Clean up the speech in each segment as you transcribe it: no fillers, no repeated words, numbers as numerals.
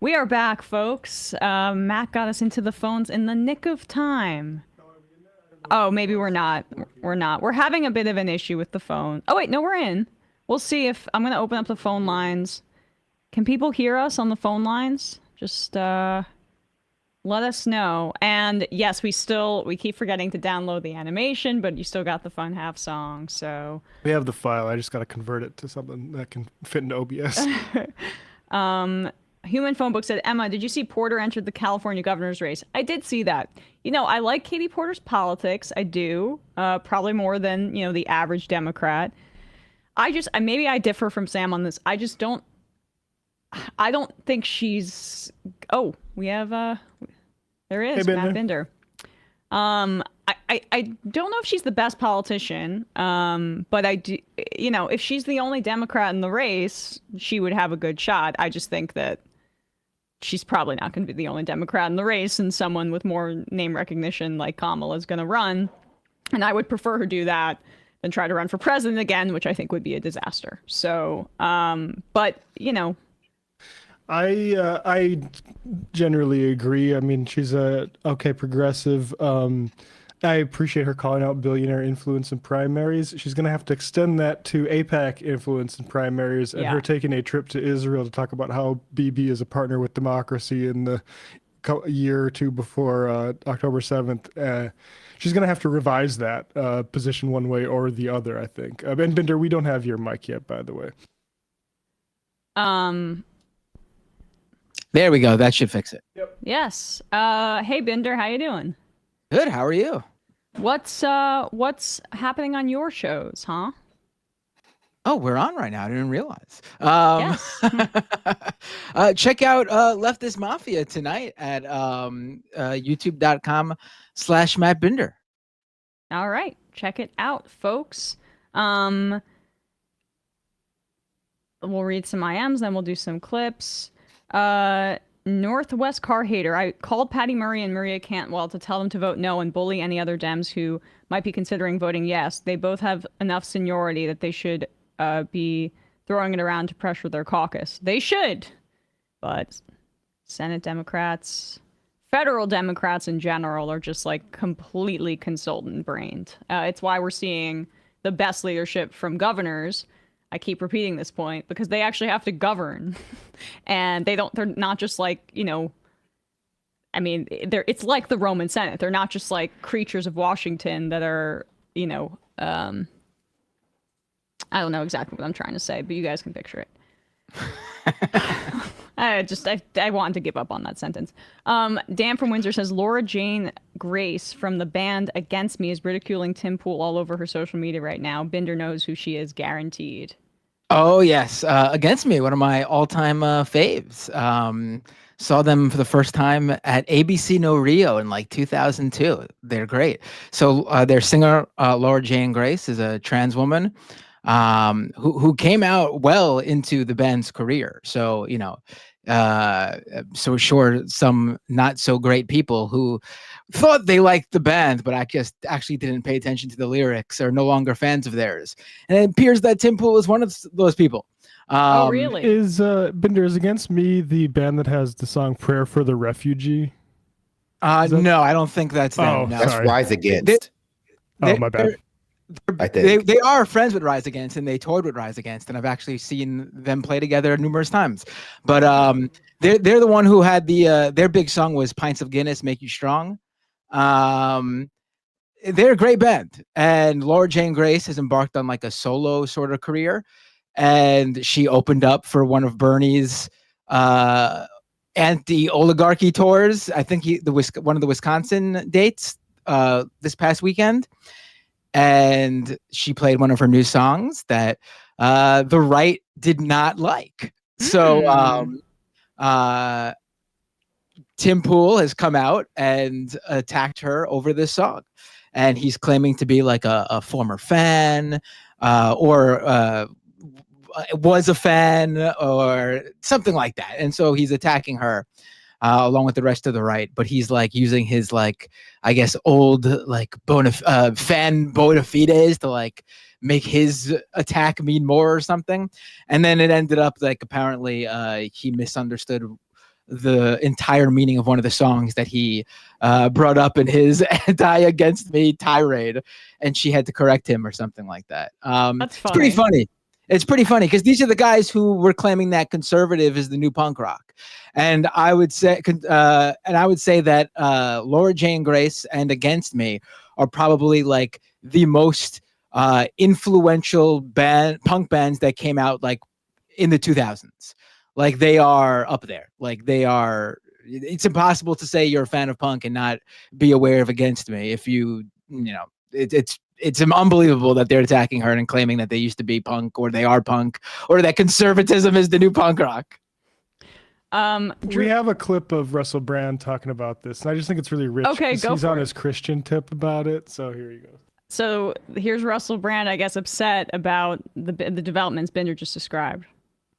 We are back, folks. Matt got us into the phones in the nick of time. Oh, maybe we're not. We're not. We're having a bit of an issue with the phone. Oh, wait, no, we're in. We'll see if I'm going to open up the phone lines. Can people hear us on the phone lines? Just let us know. And yes, we keep forgetting to download the animation, but you still got the fun half song, so. We have the file. I just got to convert it to something that can fit into OBS. Human Phone Book said, Emma, did you see Porter entered the California governor's race? I did see that. You know, I like Katie Porter's politics. I do. Probably more than, the average Democrat. Maybe I differ from Sam on this. I don't think she's, we have, there is, Hey, Matt Binder. I don't know if she's the best politician, but I do, if she's the only Democrat in the race, she would have a good shot. I just think that she's probably not going to be the only Democrat in the race, and someone with more name recognition like Kamala is going to run. And I would prefer her do that than try to run for president again, which I think would be a disaster. So, but, I generally agree. I mean, she's a okay progressive. I appreciate her calling out billionaire influence in primaries. She's going to have to extend that to AIPAC influence in primaries, and her taking a trip to Israel to talk about how BB is a partner with democracy in the year or two before October 7th. She's going to have to revise that position one way or the other, I think. And Binder, we don't have your mic yet, by the way. There we go. That should fix it. Yep. Yes. Hey, Binder, how you doing? Good. How are you? What's happening on your shows, huh? Oh, we're on right now. I didn't realize. Yes. Check out Leftist Mafia tonight at youtube.com/Matt Binder. All right. Check it out, folks. We'll read some IMs, then we'll do some clips. Northwest Car Hater. I called Patty Murray and Maria Cantwell to tell them to vote no and bully any other Dems who might be considering voting yes. They both have enough seniority that they should be throwing it around to pressure their caucus. They should. But Senate Democrats, federal Democrats in general, are just like completely consultant-brained. It's why we're seeing the best leadership from governors. I keep repeating this point because they actually have to govern, and they're not just like, it's like the Roman Senate. They're not just like creatures of Washington that are, I don't know exactly what I'm trying to say, but you guys can picture it. I wanted to give up on that sentence. Dan from Windsor says Laura Jane Grace from the band Against Me is ridiculing Tim Pool all over her social media right now. Binder knows who she is, guaranteed. Oh, yes. Against Me, one of my all-time faves. Saw them for the first time at ABC No Rio in like 2002. They're great. So their singer, Laura Jane Grace, is a trans woman who came out well into the band's career. So, so sure, some not so great people who thought they liked the band, but I just actually didn't pay attention to the lyrics, are no longer fans of theirs. And it appears that Tim Pool is one of those people. Oh, really? Is Binder is Against Me the band that has the song Prayer for the Refugee? No, I don't think that's them. Oh, no. That's Rise Against. My bad. I think they are friends with Rise Against, and they toured with Rise Against, and I've actually seen them play together numerous times. But they're the one who had their big song was Pints of Guinness Make You Strong. They're a great band, and Laura Jane Grace has embarked on like a solo sort of career, and she opened up for one of Bernie's anti-oligarchy tours. I think one of the Wisconsin dates this past weekend. And she played one of her new songs that the right did not like. So Tim Pool has come out and attacked her over this song. And he's claiming to be like a former fan or was a fan or something like that. And so he's attacking her. Along with the rest of the right, but he's like using his like, I guess, old like fan bona fides to like make his attack mean more or something. And then it ended up like apparently he misunderstood the entire meaning of one of the songs that he brought up in his anti-against me tirade, and she had to correct him or something like that. That's funny. It's pretty funny. It's pretty funny because these are the guys who were claiming that conservative is the new punk rock, and I would say that Laura Jane Grace and Against Me are probably like the most influential punk bands that came out like in the 2000s. Like they are up there. Like they are. It's impossible to say you're a fan of punk and not be aware of Against Me. If you know, it's unbelievable that they're attacking her and claiming that they used to be punk or they are punk or that conservatism is the new punk rock. We have a clip of Russell Brand talking about this, and I just think it's really rich. Okay, go he's for on it. his Christian tip about it. So here you go. So here's Russell Brand, I guess, upset about the developments Binder just described.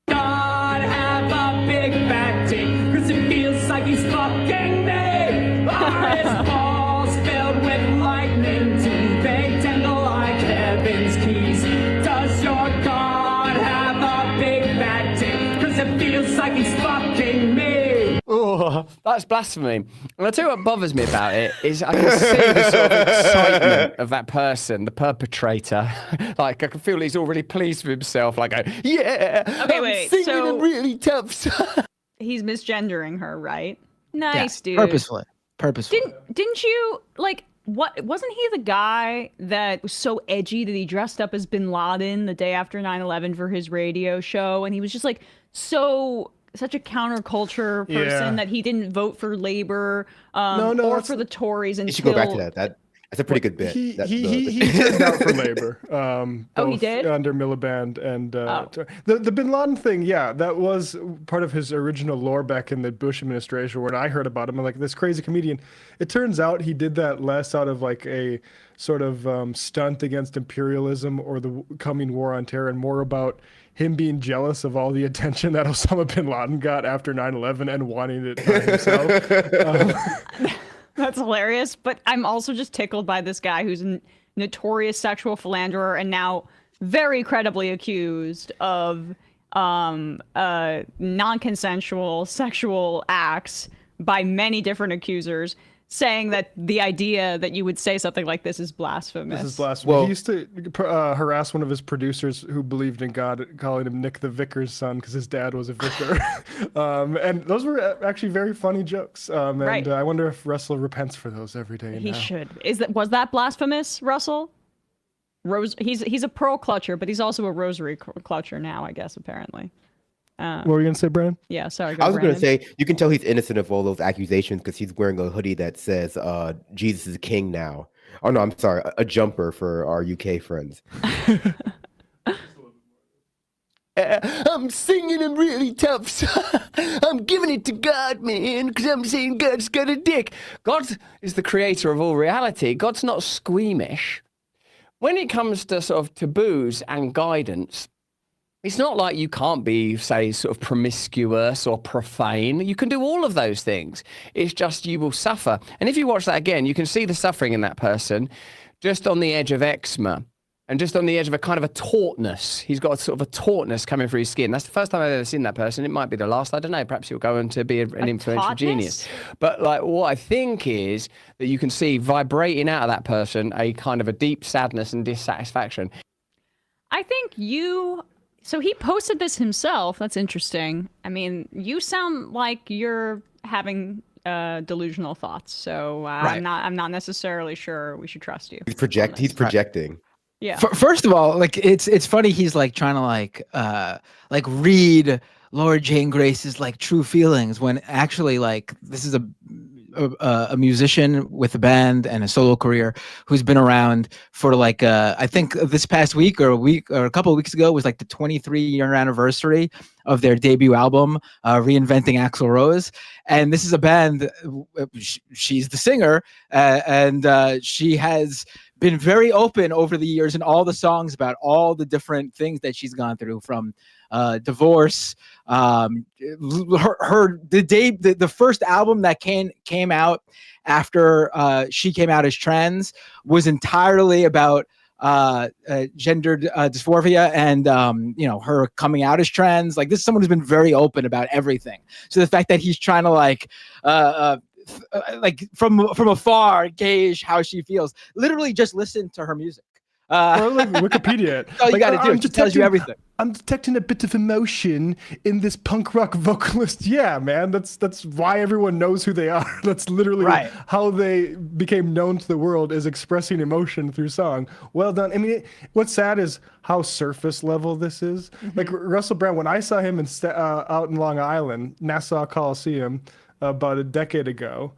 God have a big fat dick, 'cause it feels like he's fucking me. Are his balls filled with lightning? Do they tingle like heaven's keys? Does your God have a big fat dick, 'cause it feels like he's fucking me? Oh, that's blasphemy. And I'll tell you what bothers me about it is I can see the sort of excitement of that person, the perpetrator. Like I can feel he's already pleased with himself. Like, yeah, Okay, I'm wait, singing so- a really tough song. He's misgendering her, right? Nice, Yeah, dude. Purposefully. Didn't you like? What wasn't he the guy that was so edgy that he dressed up as Bin Laden the day after 9/11 for his radio show, and he was just like such a counterculture person that he didn't vote for Labor or for the Tories until. You should go back to that. That's a pretty good bit. He turned out for Labor. Oh, he did? Under Miliband and the Bin Laden thing. Yeah, that was part of his original lore back in the Bush administration. When I heard about him, I'm like, this crazy comedian. It turns out he did that less out of like a sort of stunt against imperialism or the coming war on terror, and more about him being jealous of all the attention that Osama bin Laden got after 9/11 and wanting it by himself. That's hilarious, but I'm also just tickled by this guy who's a notorious sexual philanderer and now very credibly accused of non-consensual sexual acts by many different accusers, saying that the idea that you would say something like this is blasphemous. This is blasphemy. Well- He used to harass one of his producers who believed in God, calling him Nick the Vicar's son because his dad was a vicar. And those were actually very funny jokes. Right. And I wonder if Russell repents for those every day He now. should. Was that blasphemous, Russell? He's a pearl clutcher, but he's also a rosary clutcher now, I guess, apparently. What were you going to say, Brian? Yeah, sorry. I was going to Brandon. say, you can tell he's innocent of all those accusations because he's wearing a hoodie that says Jesus is king now. Oh, no, I'm sorry. A jumper for our UK friends. I'm singing a really tough song. I'm giving it to God, man, because I'm saying God's got a dick. God is the creator of all reality. God's not squeamish. When it comes to sort of taboos and guidance, it's not like you can't be, say, sort of promiscuous or profane. You can do all of those things. It's just you will suffer. And if you watch that again, you can see the suffering in that person just on the edge of eczema and just on the edge of a kind of a tautness. He's got a sort of a tautness coming through his skin. That's the first time I've ever seen that person. It might be the last. I don't know. Perhaps he'll go on to be an influential tautness? genius. But like what I think is that you can see vibrating out of that person a kind of a deep sadness and dissatisfaction. I think So he posted this himself. That's interesting. I mean, you sound like you're having delusional thoughts. So Right. I'm not necessarily sure we should trust you. He's projecting. Yeah. First of all, like it's funny he's like trying to like read Laura Jane Grace's like true feelings when actually like this is a musician with a band and a solo career who's been around for like I think this past week or a couple of weeks ago was like the 23-year anniversary of their debut album, Reinventing Axl Rose. And this is a band, she's the singer, and she has been very open over the years in all the songs about all the different things that she's gone through, from divorce, the first album that came out after she came out as trans was entirely about gendered dysphoria and her coming out as trans. Like, this is someone who's been very open about everything. So the fact that he's trying to like from afar gauge how she feels, literally just listen to her music. Or like Wikipedia it. That's all you got to do. It just tells you everything. I'm detecting a bit of emotion in this punk rock vocalist. Yeah, man, that's why everyone knows who they are. That's literally how they became known to the world, is expressing emotion through song. Well done. I mean, what's sad is how surface level this is. Like Russell Brand, when I saw him out in Long Island, Nassau Coliseum, about a decade ago.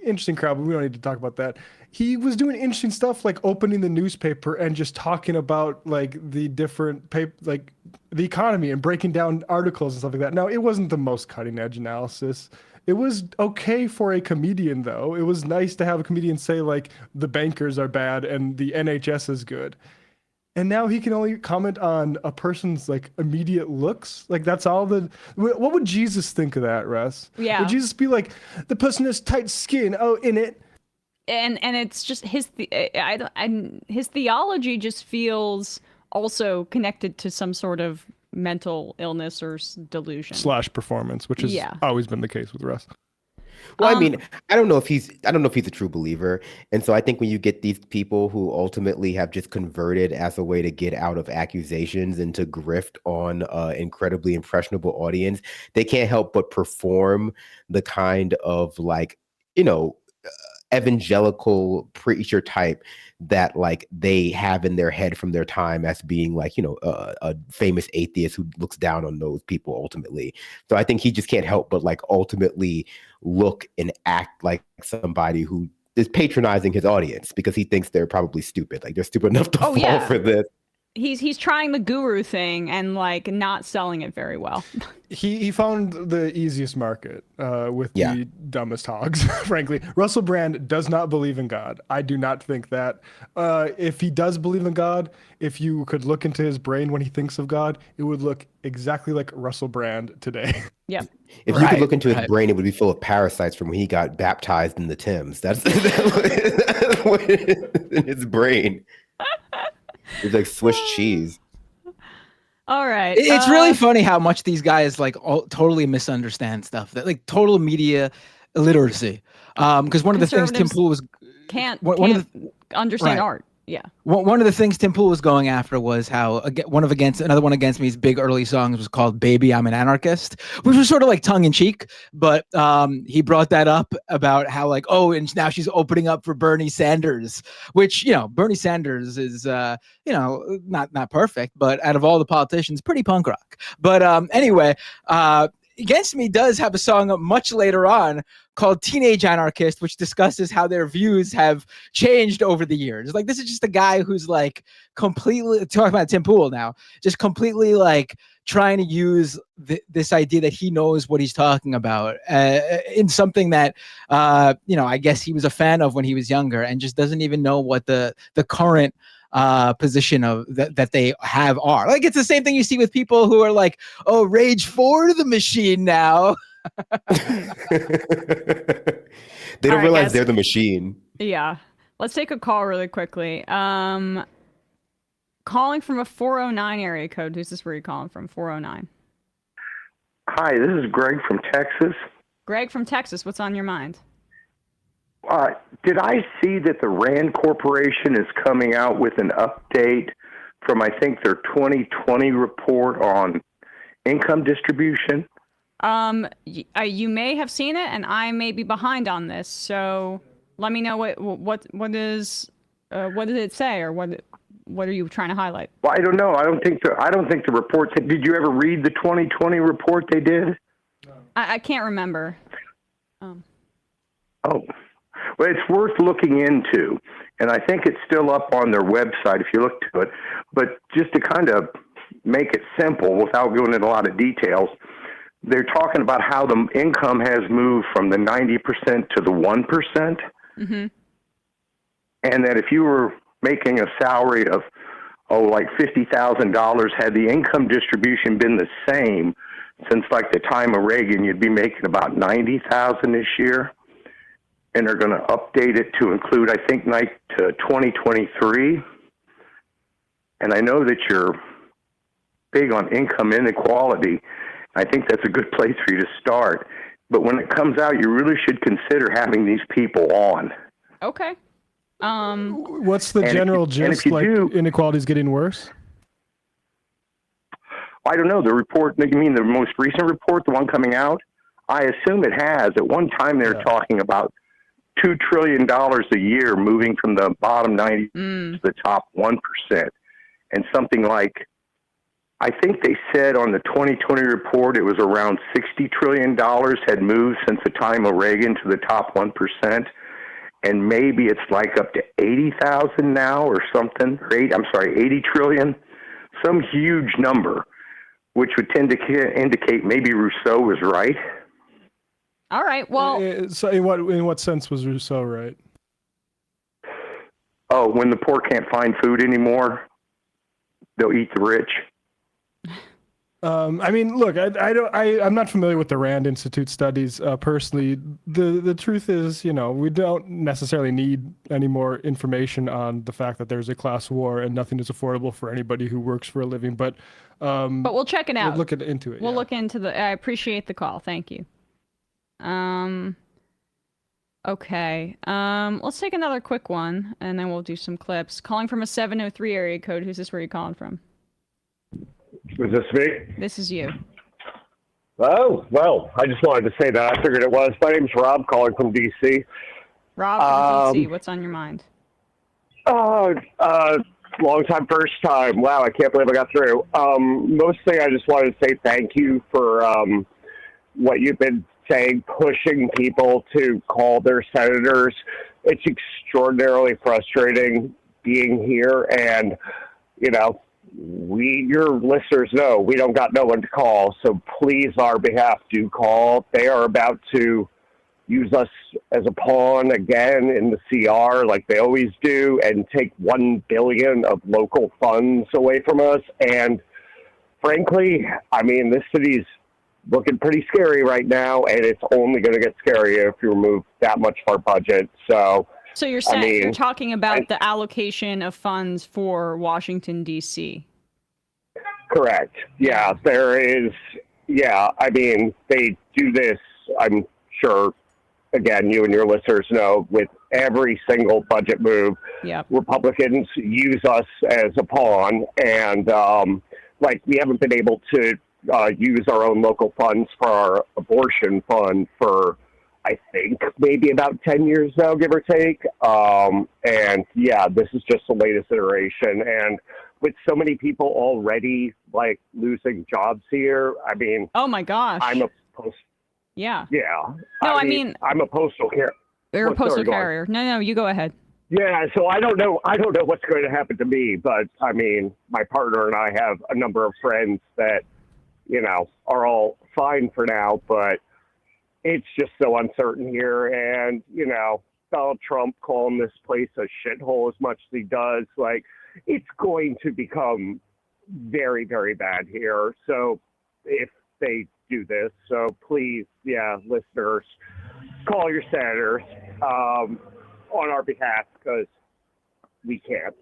Interesting crowd, but we don't need to talk about that. He was doing interesting stuff, like opening the newspaper and just talking about like the different like the economy and breaking down articles and stuff like that. Now, it wasn't the most cutting edge analysis. It was okay for a comedian, though. It was nice to have a comedian say like the bankers are bad and the NHS is good. And now he can only comment on a person's like immediate looks. Like, that's all what would Jesus think of that, Russ? Yeah. Would Jesus be like, the person has tight skin, oh, in it? And it's just his theology just feels also connected to some sort of mental illness or delusion / performance, which has always been the case with Russ. Well, I mean, I don't know if he's a true believer. And so I think when you get these people who ultimately have just converted as a way to get out of accusations and to grift on an incredibly impressionable audience, they can't help but perform the kind of like, evangelical preacher type that like they have in their head from their time as being like, a famous atheist who looks down on those people ultimately. So I think he just can't help but like ultimately look and act like somebody who is patronizing his audience because he thinks they're probably stupid. Like, they're stupid enough to fall for this. He's trying the guru thing and like not selling it very well. He found the easiest market with the dumbest hogs, frankly. Russell Brand does not believe in God. I do not think that. If he does believe in God, if you could look into his brain when he thinks of God, it would look exactly like Russell Brand today. Yep. If you could look into his brain, it would be full of parasites from when he got baptized in the Thames. That's what in his brain. It's like Swiss cheese. All right. It's really funny how much these guys like totally misunderstand stuff. That like total media illiteracy. Because one of the things Tim Pool was can't understand art. Yeah. One of the things Tim Pool was going after was how another one against me's big early songs was called "Baby, I'm an Anarchist," which was sort of like tongue in cheek. But he brought that up about how like, oh, and now she's opening up for Bernie Sanders, which Bernie Sanders is not perfect, but out of all the politicians, pretty punk rock. But anyway, Against Me does have a song much later on called Teenage Anarchist, which discusses how their views have changed over the years. Like, this is just a guy who's like completely talking about Tim Pool now, just completely like trying to use this idea that he knows what he's talking about in something that, I guess he was a fan of when he was younger and just doesn't even know what the current position of that they have are. Like, it's the same thing you see with people who are like, oh, rage for the machine now. They don't realize they're the machine. Yeah. Let's take a call really quickly. Calling from a 409 area code. Who's this? Where are you calling from? 409. Hi, this is Greg from Texas. Greg from Texas, what's on your mind? Did I see that the RAND Corporation is coming out with an update from, I think, their 2020 report on income distribution? You may have seen it, and I may be behind on this. So let me know what did it say, or what are you trying to highlight? Well, I don't know. I don't think the report. Did you ever read the 2020 report they did? I can't remember. Oh. Well, it's worth looking into, and I think it's still up on their website if you look to it. But just to kind of make it simple without going into a lot of details, they're talking about how the income has moved from the 90% to the 1%. Mm-hmm. And that if you were making a salary of, like $50,000, had the income distribution been the same since like the time of Reagan, you'd be making about $90,000 this year. and they're going to update it to include, I think, to 2023. And I know that you're big on income inequality. I think that's a good place for you to start. But when it comes out, you really should consider having these people on. Okay. What's the And general if you- and gist? if you Like do- inequality is getting worse? I don't know, the report, you mean the most recent report, the one coming out? I assume it has. At one time, they were talking about $2 trillion a year moving from the bottom 90 to the top 1%. And something like, I think they said on the 2020 report, it was around $60 trillion had moved since the time of Reagan to the top 1%. And maybe it's like up to 80,000 now or something. 80 trillion. Some huge number, which would tend to indicate maybe Rousseau was right. All right. Well, So in what sense was Rousseau right? Oh, when the poor can't find food anymore, they'll eat the rich. I mean, look, I'm not familiar with the Rand Institute studies personally. The truth is, we don't necessarily need any more information on the fact that there's a class war and nothing is affordable for anybody who works for a living. But we'll check it out. We'll look into it. We'll look into I appreciate the call. Thank you. Okay. Let's take another quick one, and then we'll do some clips. Calling from a 703 area code. Who's this? Where are you calling from? Was this me? This is you. Oh, well, I just wanted to say that. I figured it was. My name's Rob, calling from D.C. Rob from DC. What's on your mind? Long time, first time. Wow, I can't believe I got through. Mostly, I just wanted to say thank you for what you've been saying, pushing people to call their senators. It's extraordinarily frustrating being here, and, your listeners know we don't got no one to call, so please, on our behalf, do call. They are about to use us as a pawn again in the CR like they always do and take $1 billion of local funds away from us. And frankly, I mean, this city's looking pretty scary right now, and it's only going to get scarier if you remove that much of our budget. So you're saying you're talking about the allocation of funds for Washington, D.C. Correct. Yeah, there is. Yeah, I mean, they do this, I'm sure, again, you and your listeners know, with every single budget move. Yep. Republicans use us as a pawn, and we haven't been able to use our own local funds for our abortion fund for, I think, maybe about 10 years now, give or take. And yeah, this is just the latest iteration. And with so many people already losing jobs here, I mean, oh my gosh, I'm a post. Yeah. Yeah. No, I mean I'm a postal carrier. You're a postal carrier. No, you go ahead. Yeah, so I don't know what's going to happen to me, but I mean, my partner and I have a number of friends that, are all fine for now, but it's just so uncertain here. And, Donald Trump calling this place a shithole as much as he does, it's going to become very, very bad here. So if they do this, so please, listeners, call your senators on our behalf, because we can't.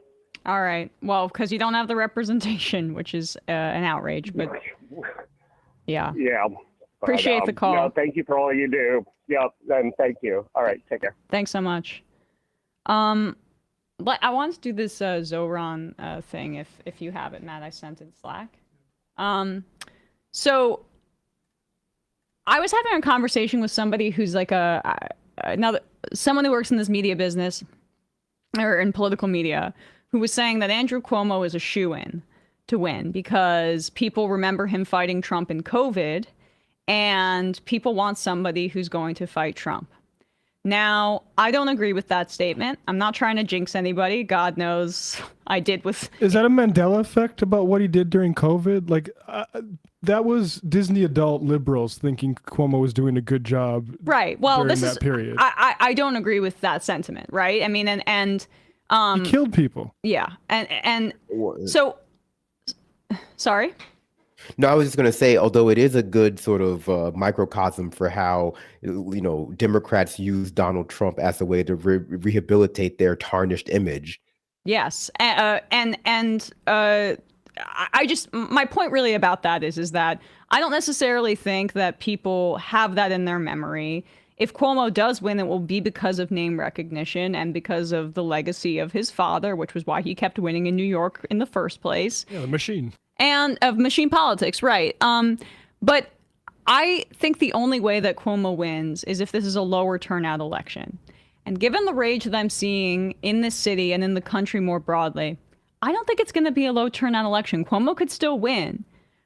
All right. Well, because you don't have the representation, which is an outrage, but yeah. Yeah. Appreciate the call. No, thank you for all you do. Yep, and thank you. All right, take care. Thanks so much. I want to do this Zohran thing if you have it, Matt. I sent in Slack. So I was having a conversation with somebody who's like someone who works in this media business or in political media, who was saying that Andrew Cuomo is a shoo-in to win because people remember him fighting Trump in COVID, and people want somebody who's going to fight Trump. Now, I don't agree with that statement. I'm not trying to jinx anybody. God knows I did with... Is that a Mandela effect about what he did during COVID? That was Disney adult liberals thinking Cuomo was doing a good job. Right. Well, during this that is... period. I don't agree with that sentiment, right? I mean, and he killed people. Yeah. And so... Sorry? No, I was just going to say, although it is a good sort of microcosm for how, Democrats use Donald Trump as a way to rehabilitate their tarnished image. Yes, I just, my point really about that is that I don't necessarily think that people have that in their memory. If Cuomo does win, it will be because of name recognition and because of the legacy of his father, which was why he kept winning in New York in the first place. Yeah, the machine. And of machine politics, right. But I think the only way that Cuomo wins is if this is a lower turnout election. And given the rage that I'm seeing in this city and in the country more broadly, I don't think it's going to be a low turnout election. Cuomo could still win.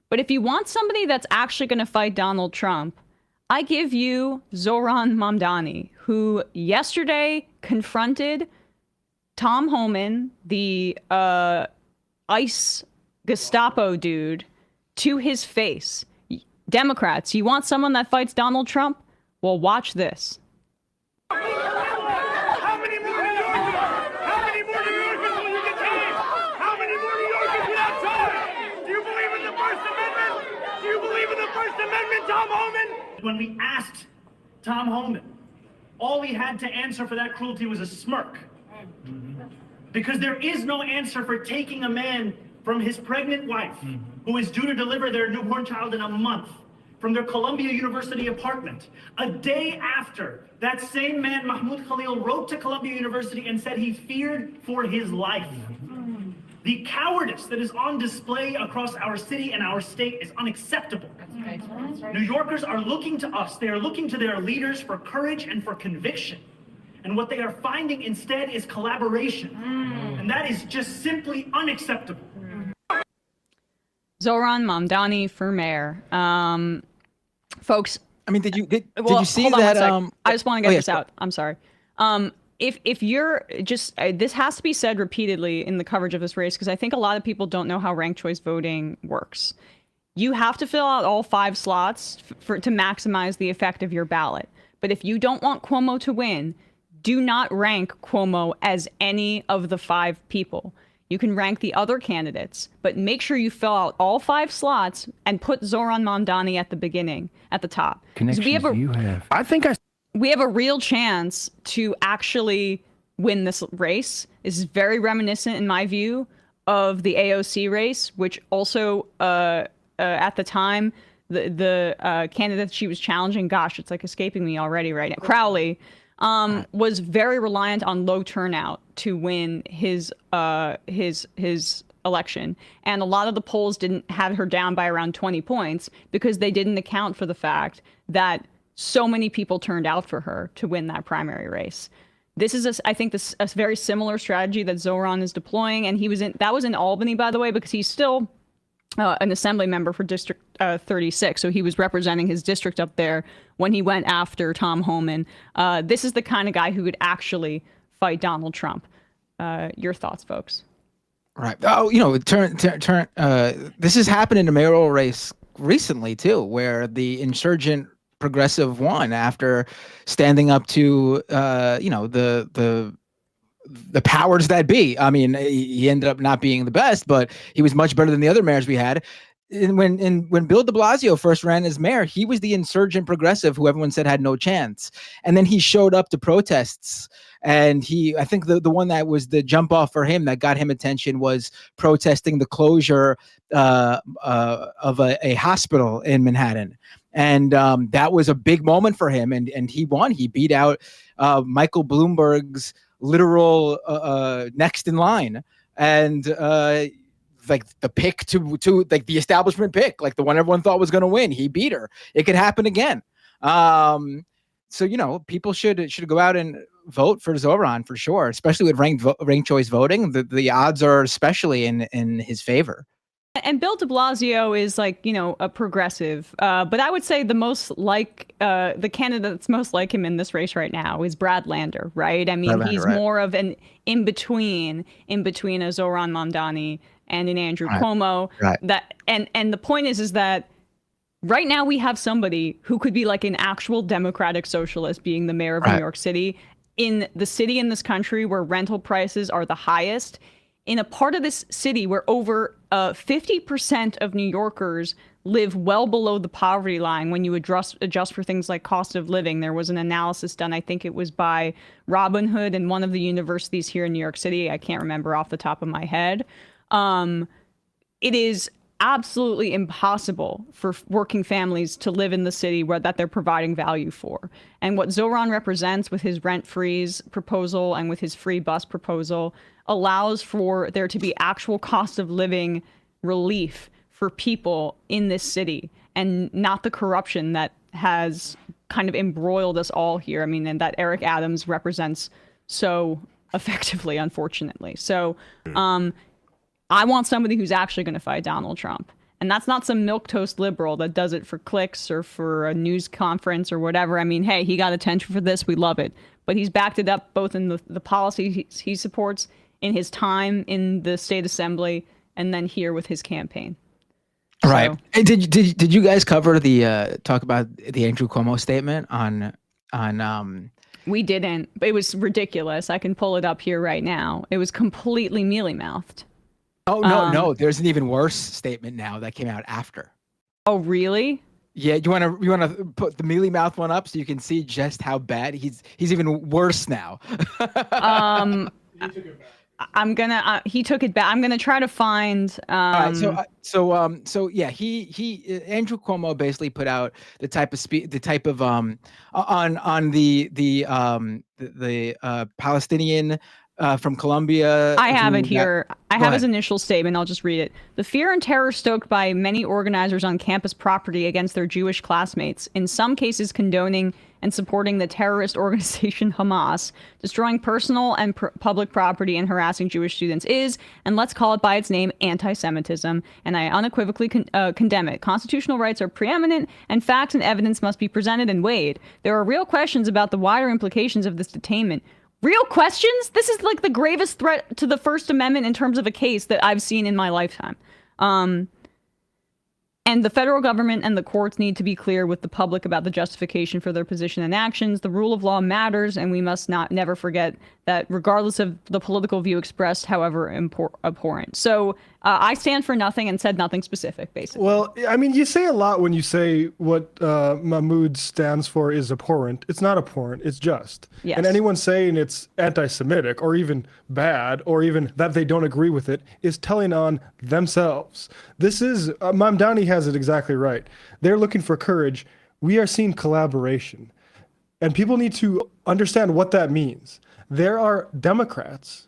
But if you want somebody that's actually going to fight Donald Trump, I give you Zohran Mamdani, who yesterday confronted Tom Homan, the ICE Gestapo dude, to his face. Democrats, you want someone that fights Donald Trump? Well, watch this. How many more New Yorkers? How many more New Yorkers will you detain? How many more New Yorkers without charge? Do you believe in the First Amendment? Do you believe in the First Amendment, Tom Homan? When we asked Tom Homan, all he had to answer for that cruelty was a smirk. Because there is no answer for taking a man from his pregnant wife, who is due to deliver their newborn child in a month, from their Columbia University apartment, a day after that same man, Mahmoud Khalil, wrote to Columbia University and said he feared for his life. The cowardice that is on display across our city and our state is unacceptable. That's right. New Yorkers are looking to us. They are looking to their leaders for courage and for conviction. And what they are finding instead is collaboration. And that is just simply unacceptable. Zohran Mamdani for mayor. Folks. I mean, did you see hold on that? 1 sec. I just want to get this yes, out. I'm sorry. If you're just, this has to be said repeatedly in the coverage of this race, because I think a lot of people don't know how ranked choice voting works. You have to fill out all 5 slots to maximize the effect of your ballot. But if you don't want Cuomo to win, do not rank Cuomo as any of the 5 people. You can rank the other candidates, but make sure you fill out all 5 slots and put Zohran Mamdani at the beginning, at the top. Connections you have. We have a real chance to actually win this race. This is very reminiscent, in my view, of the AOC race, which also, at the time, the candidate she was challenging, gosh, it's like escaping me already right now, Crowley, was very reliant on low turnout to win his election. And a lot of the polls didn't have her down by around 20 points because they didn't account for the fact that so many people turned out for her to win that primary race. This is, I think, a very similar strategy that Zohran is deploying. And that was in Albany, by the way, because he's still an assembly member for District 36. So he was representing his district up there when he went after Tom Homan. This is the kind of guy who could actually fight Donald Trump. Your thoughts, folks? Right. Oh, this has happened in a mayoral race recently, too, where the insurgent progressive won after standing up to, the powers that be. I mean, he ended up not being the best, but he was much better than the other mayors we had. And when Bill de Blasio first ran as mayor, he was the insurgent progressive who everyone said had no chance. And then he showed up to protests. And I think the one that was the jump off for him that got him attention was protesting the closure of a hospital in Manhattan. And that was a big moment for him. And he won. He beat out Michael Bloomberg's literal next in line. And like the pick to like the establishment pick, like the one everyone thought was going to win. He beat her. It could happen again. So, people should go out and vote for Zohran for sure, especially with ranked choice voting. The odds are especially in his favor. And Bill de Blasio is a progressive, but I would say the candidate that's most like him in this race right now is Brad Lander, right? I mean, he's more of an in between a Zohran Mamdani and an Andrew Cuomo. Right. And the point is that right now we have somebody who could be like an actual democratic socialist being the mayor of New York City, in the city in this country where rental prices are the highest. in a part of this city where over 50% of New Yorkers live well below the poverty line when you adjust for things like cost of living. There was an analysis done, I think it was by Robin Hood and one of the universities here in New York City. I can't remember off the top of my head. It is absolutely impossible for working families to live in the city that they're providing value for. And what Zohran represents with his rent freeze proposal and with his free bus proposal allows for there to be actual cost of living relief for people in this city, and not the corruption that has kind of embroiled us all here. I mean, and that Eric Adams represents so effectively, unfortunately. So I want somebody who's actually going to fight Donald Trump. And that's not some milquetoast liberal that does it for clicks or for a news conference or whatever. I mean, hey, he got attention for this. We love it. But he's backed it up both in the policies he supports, in his time in the state assembly, and then here with his campaign. Right. So, Hey, did you guys cover the talk about the Andrew Cuomo statement on we didn't. It was ridiculous. I can pull it up here right now. It was completely mealy-mouthed. Oh no, there's an even worse statement now that came out after. Oh, really? Yeah, you want to put the mealy mouth one up so you can see just how bad he's even worse now. He took it back. I'm gonna try to find. All right, so yeah, he Andrew Cuomo basically put out the type of on the Palestinian from Colombia. I have it here. I have his initial statement. I'll just read it. The fear and terror stoked by many organizers on campus property against their Jewish classmates, in some cases condoning and supporting the terrorist organization Hamas, destroying personal and public property and harassing Jewish students is, and let's call it by its name, anti-Semitism, and I unequivocally condemn it. Constitutional rights are preeminent, and facts and evidence must be presented and weighed. There are real questions about the wider implications of this detainment. Real questions? This is like the gravest threat to the First Amendment in terms of a case that I've seen in my lifetime. And the federal government and the courts need to be clear with the public about the justification for their position and actions. The rule of law matters, and we must never forget that regardless of the political view expressed, however abhorrent. So I stand for nothing and said nothing specific, basically. Well, I mean, you say a lot when you say what Mahmoud stands for is abhorrent. It's not abhorrent, it's just. Yes. And anyone saying it's anti-Semitic or even bad or even that they don't agree with it is telling on themselves. This is, Mamdani has it exactly right. They're looking for courage. We are seeing collaboration. And people need to understand what that means. There are Democrats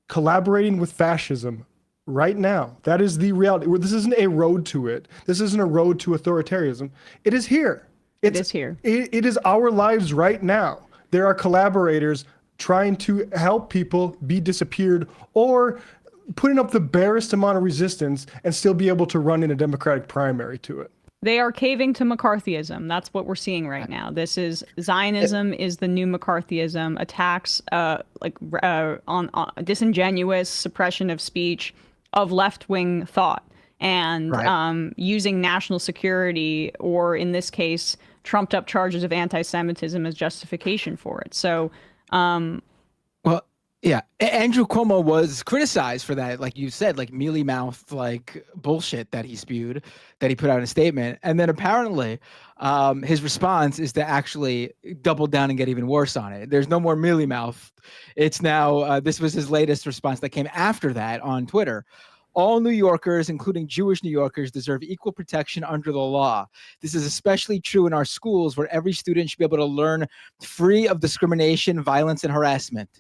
collaborating with fascism right now. That is the reality. This isn't a road to it. This isn't a road to authoritarianism. It is here. It is here. It is our lives right now. There are collaborators trying to help people be disappeared or putting up the barest amount of resistance and still be able to run in a Democratic primary to it. They are caving to McCarthyism. That's what we're seeing right now. This is Zionism is the new McCarthyism. Attacks on disingenuous suppression of speech, of left-wing thought, and using national security, or in this case, trumped-up charges of anti-Semitism as justification for it. So, yeah, Andrew Cuomo was criticized for that, like you said, like mealy-mouthed, like bullshit that he spewed, that he put out in a statement. And then apparently his response is to actually double down and get even worse on it. There's no more mealy-mouthed. It's now, this was his latest response that came after that on Twitter. All New Yorkers, including Jewish New Yorkers, deserve equal protection under the law. This is especially true in our schools, where every student should be able to learn free of discrimination, violence, and harassment.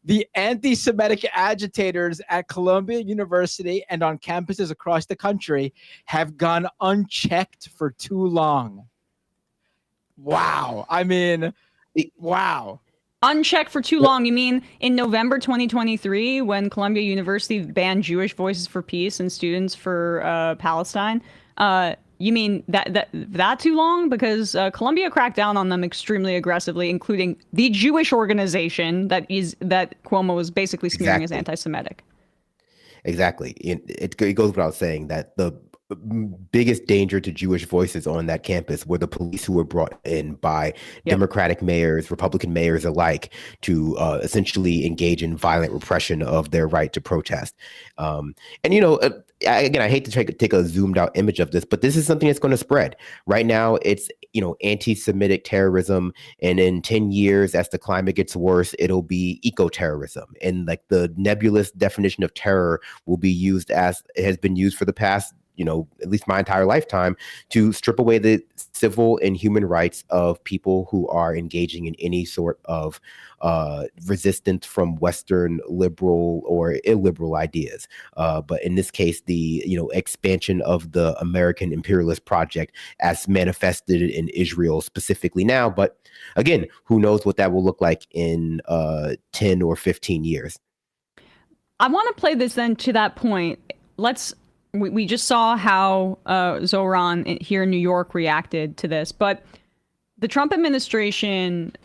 The anti-Semitic agitators at Columbia University and on campuses across the country have gone unchecked for too long. Wow. I mean, wow. Unchecked for too long. You mean in November 2023, when Columbia University banned Jewish Voices for Peace and Students for Palestine? You mean that too long? Because Columbia cracked down on them extremely aggressively, including the Jewish organization that Cuomo was basically smearing as anti-Semitic. Exactly. It goes without saying that the biggest danger to Jewish voices on that campus were the police who were brought in by Democratic mayors, Republican mayors alike, to essentially engage in violent repression of their right to protest. And again, I hate to take a zoomed out image of this, but this is something that's going to spread. Right now, it's anti-Semitic terrorism, and in 10 years, as the climate gets worse, it'll be eco-terrorism, and like the nebulous definition of terror will be used as it has been used for the past, at least my entire lifetime, to strip away the civil and human rights of people who are engaging in any sort of resistance from Western liberal or illiberal ideas. But in this case, the expansion of the American imperialist project as manifested in Israel specifically now. But again, who knows what that will look like in 10 or 15 years. I want to play this then to that point. We just saw how Zohran here in New York reacted to this, but the Trump administration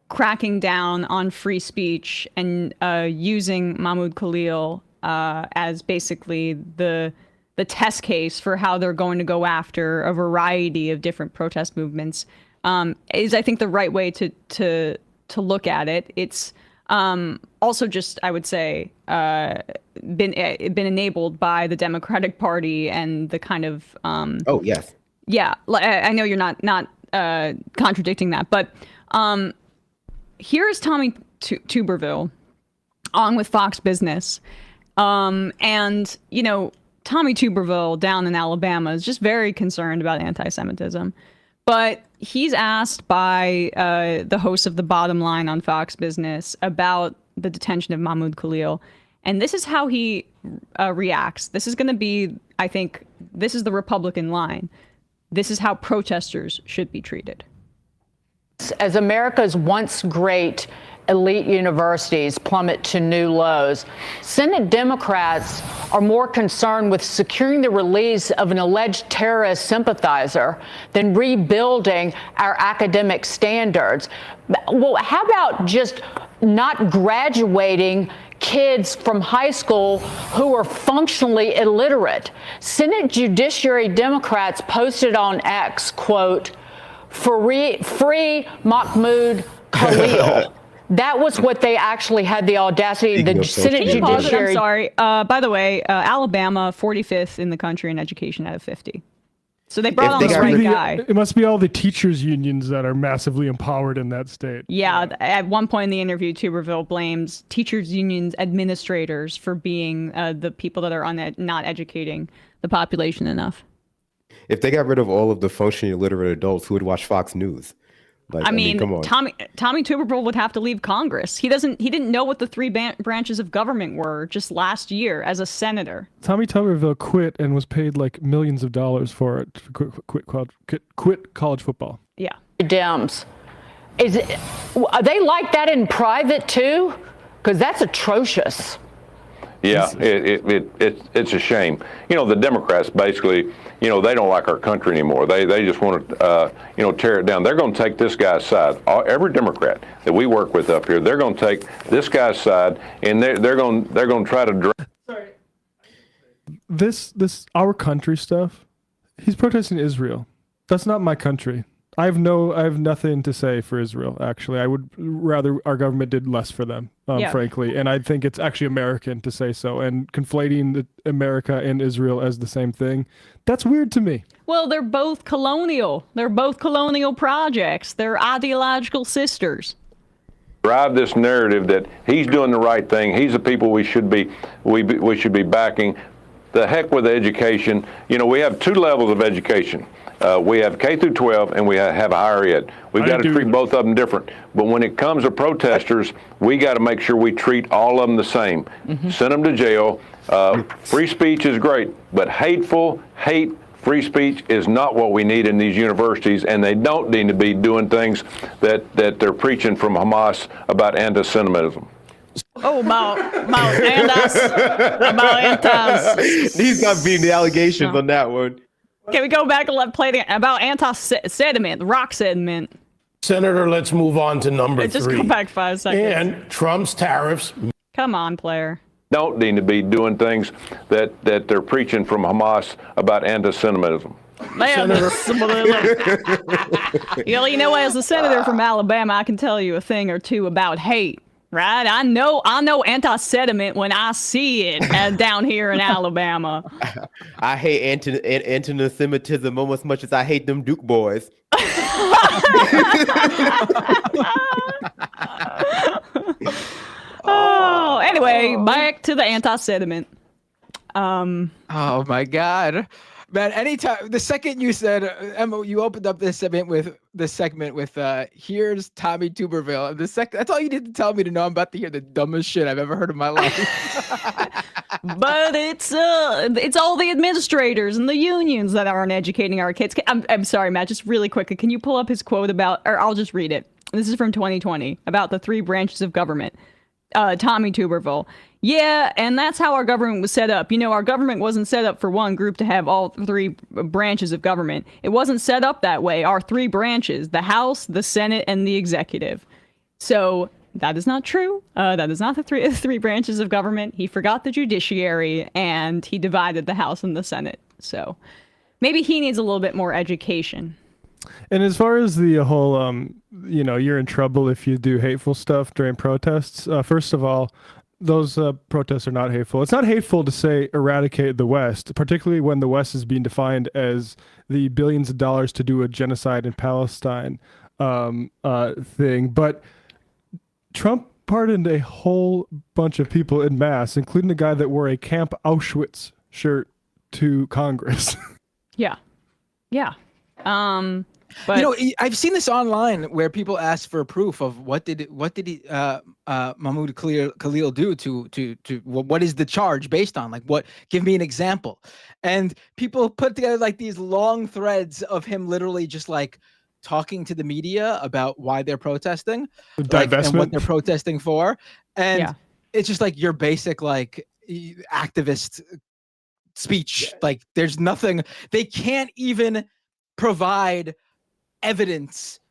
cracking down on free speech and using Mahmoud Khalil as basically the test case for how they're going to go after a variety of different protest movements is, I think, the right way to look at it. It's also just, I would say, been enabled by the Democratic Party and the kind of oh yes, yeah. I know you're not contradicting that, but here's Tommy Tuberville on with Fox Business, and Tommy Tuberville down in Alabama is just very concerned about anti-Semitism. But he's asked by the host of The Bottom Line on Fox Business about the detention of Mahmoud Khalil. And this is how he reacts. This is going to be, I think, this is the Republican line. This is how protesters should be treated. As America's once great elite universities plummet to new lows, Senate Democrats are more concerned with securing the release of an alleged terrorist sympathizer than rebuilding our academic standards. Well, how about just not graduating kids from high school who are functionally illiterate? Senate Judiciary Democrats posted on X, quote, free Mahmoud Khalil. That was what they actually had the audacity. The Senate Judiciary. I'm sorry. By the way, Alabama, 45th in the country in education out of 50. So they brought on the right guy. It must be all the teachers' unions that are massively empowered in that state. Yeah. At one point in the interview, Tuberville blames teachers' unions administrators for being the people that are not educating the population enough. If they got rid of all of the functionally illiterate adults, who would watch Fox News? Like, I mean, come on. Tommy Tuberville would have to leave Congress. He didn't know what the three branches of government were just last year as a senator. Tommy Tuberville quit and was paid like millions of dollars for it. Quit college football. Yeah. Dems. Are they like that in private too? Because that's atrocious. Yeah, it's a shame. The Democrats basically, they don't like our country anymore. They just want to, tear it down. They're going to take this guy's side. Every Democrat that we work with up here, they're going to take this guy's side, and they're going to try to. Sorry. This our country stuff. He's protesting Israel. That's not my country. I have nothing to say for Israel, actually. I would rather our government did less for them, frankly. And I think it's actually American to say so. And conflating America and Israel as the same thing, that's weird to me. Well, they're both colonial. They're both colonial projects. They're ideological sisters. Drive this narrative that he's doing the right thing. He's the people we should be backing. The heck with education. We have two levels of education. We have K through 12 and we have higher ed. We've got to treat both of them different. But when it comes to protesters, we got to make sure we treat all of them the same. Mm-hmm. Send them to jail. Free speech is great, but free speech is not what we need in these universities, and they don't need to be doing things that they're preaching from Hamas about anti-Semitism. Oh, about antis. He's not beating the allegations on that one. Can we go back and play about anti-sediment, rock sediment? Senator, let's move on to number 3. Just go back 5 seconds. And Trump's tariffs. Come on, player. don't need to be doing things that they're preaching from Hamas about anti-Semitism. Man, you know, as a senator from Alabama, I can tell you a thing or two about hate, right? I know anti-sentiment when I see it down here in Alabama. I hate anti-Semitism almost as much as I hate them Duke boys. Oh, anyway, back to the anti-sentiment. Oh my God, man! Anytime the second you said Emma, you opened up this segment with here's Tommy Tuberville. That's all you need to tell me to know I'm about to hear the dumbest shit I've ever heard in my life. But it's all the administrators and the unions that aren't educating our kids. I'm sorry, Matt. Just really quickly, can you pull up his quote about? Or I'll just read it. This is from 2020 about the 3 branches of government. Tommy Tuberville. Yeah, and that's how our government was set up. You know, our government wasn't set up for one group to have all 3 branches of government. It wasn't set up that way. Our 3 branches, the House, the Senate, and the executive. So that is not true. That is not the three branches of government. He forgot the judiciary, and he divided the House and the Senate. So maybe he needs a little bit more education. And as far as the whole, you're in trouble if you do hateful stuff during protests. First of all, those protests are not hateful. It's not hateful to say eradicate the West, particularly when the West is being defined as the billions of dollars to do a genocide in Palestine thing. But Trump pardoned a whole bunch of people en masse, including the guy that wore a Camp Auschwitz shirt to Congress. Yeah. But I've seen this online where people ask for proof of what did Mahmoud Khalil do to what is the charge based on? Like, give me an example. And people put together like these long threads of him literally just like talking to the media about why they're protesting, and what they're protesting for. And it's just like your basic like activist speech. Like, there's nothing, they can't even provide evidence,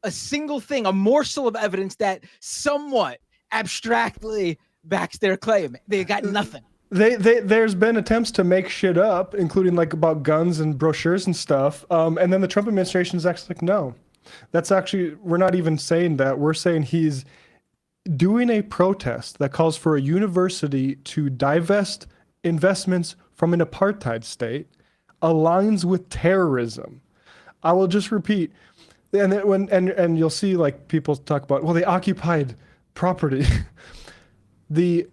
a single thing, a morsel of evidence that somewhat abstractly backs their claim. They got nothing. There's been attempts to make shit up, including like about guns and brochures and stuff. And then the Trump administration is actually like, no, that's actually, we're not even saying that. We're saying he's doing a protest that calls for a university to divest investments from an apartheid state aligns with terrorism. I will just repeat, and you'll see like people talk about, well, they occupied property. The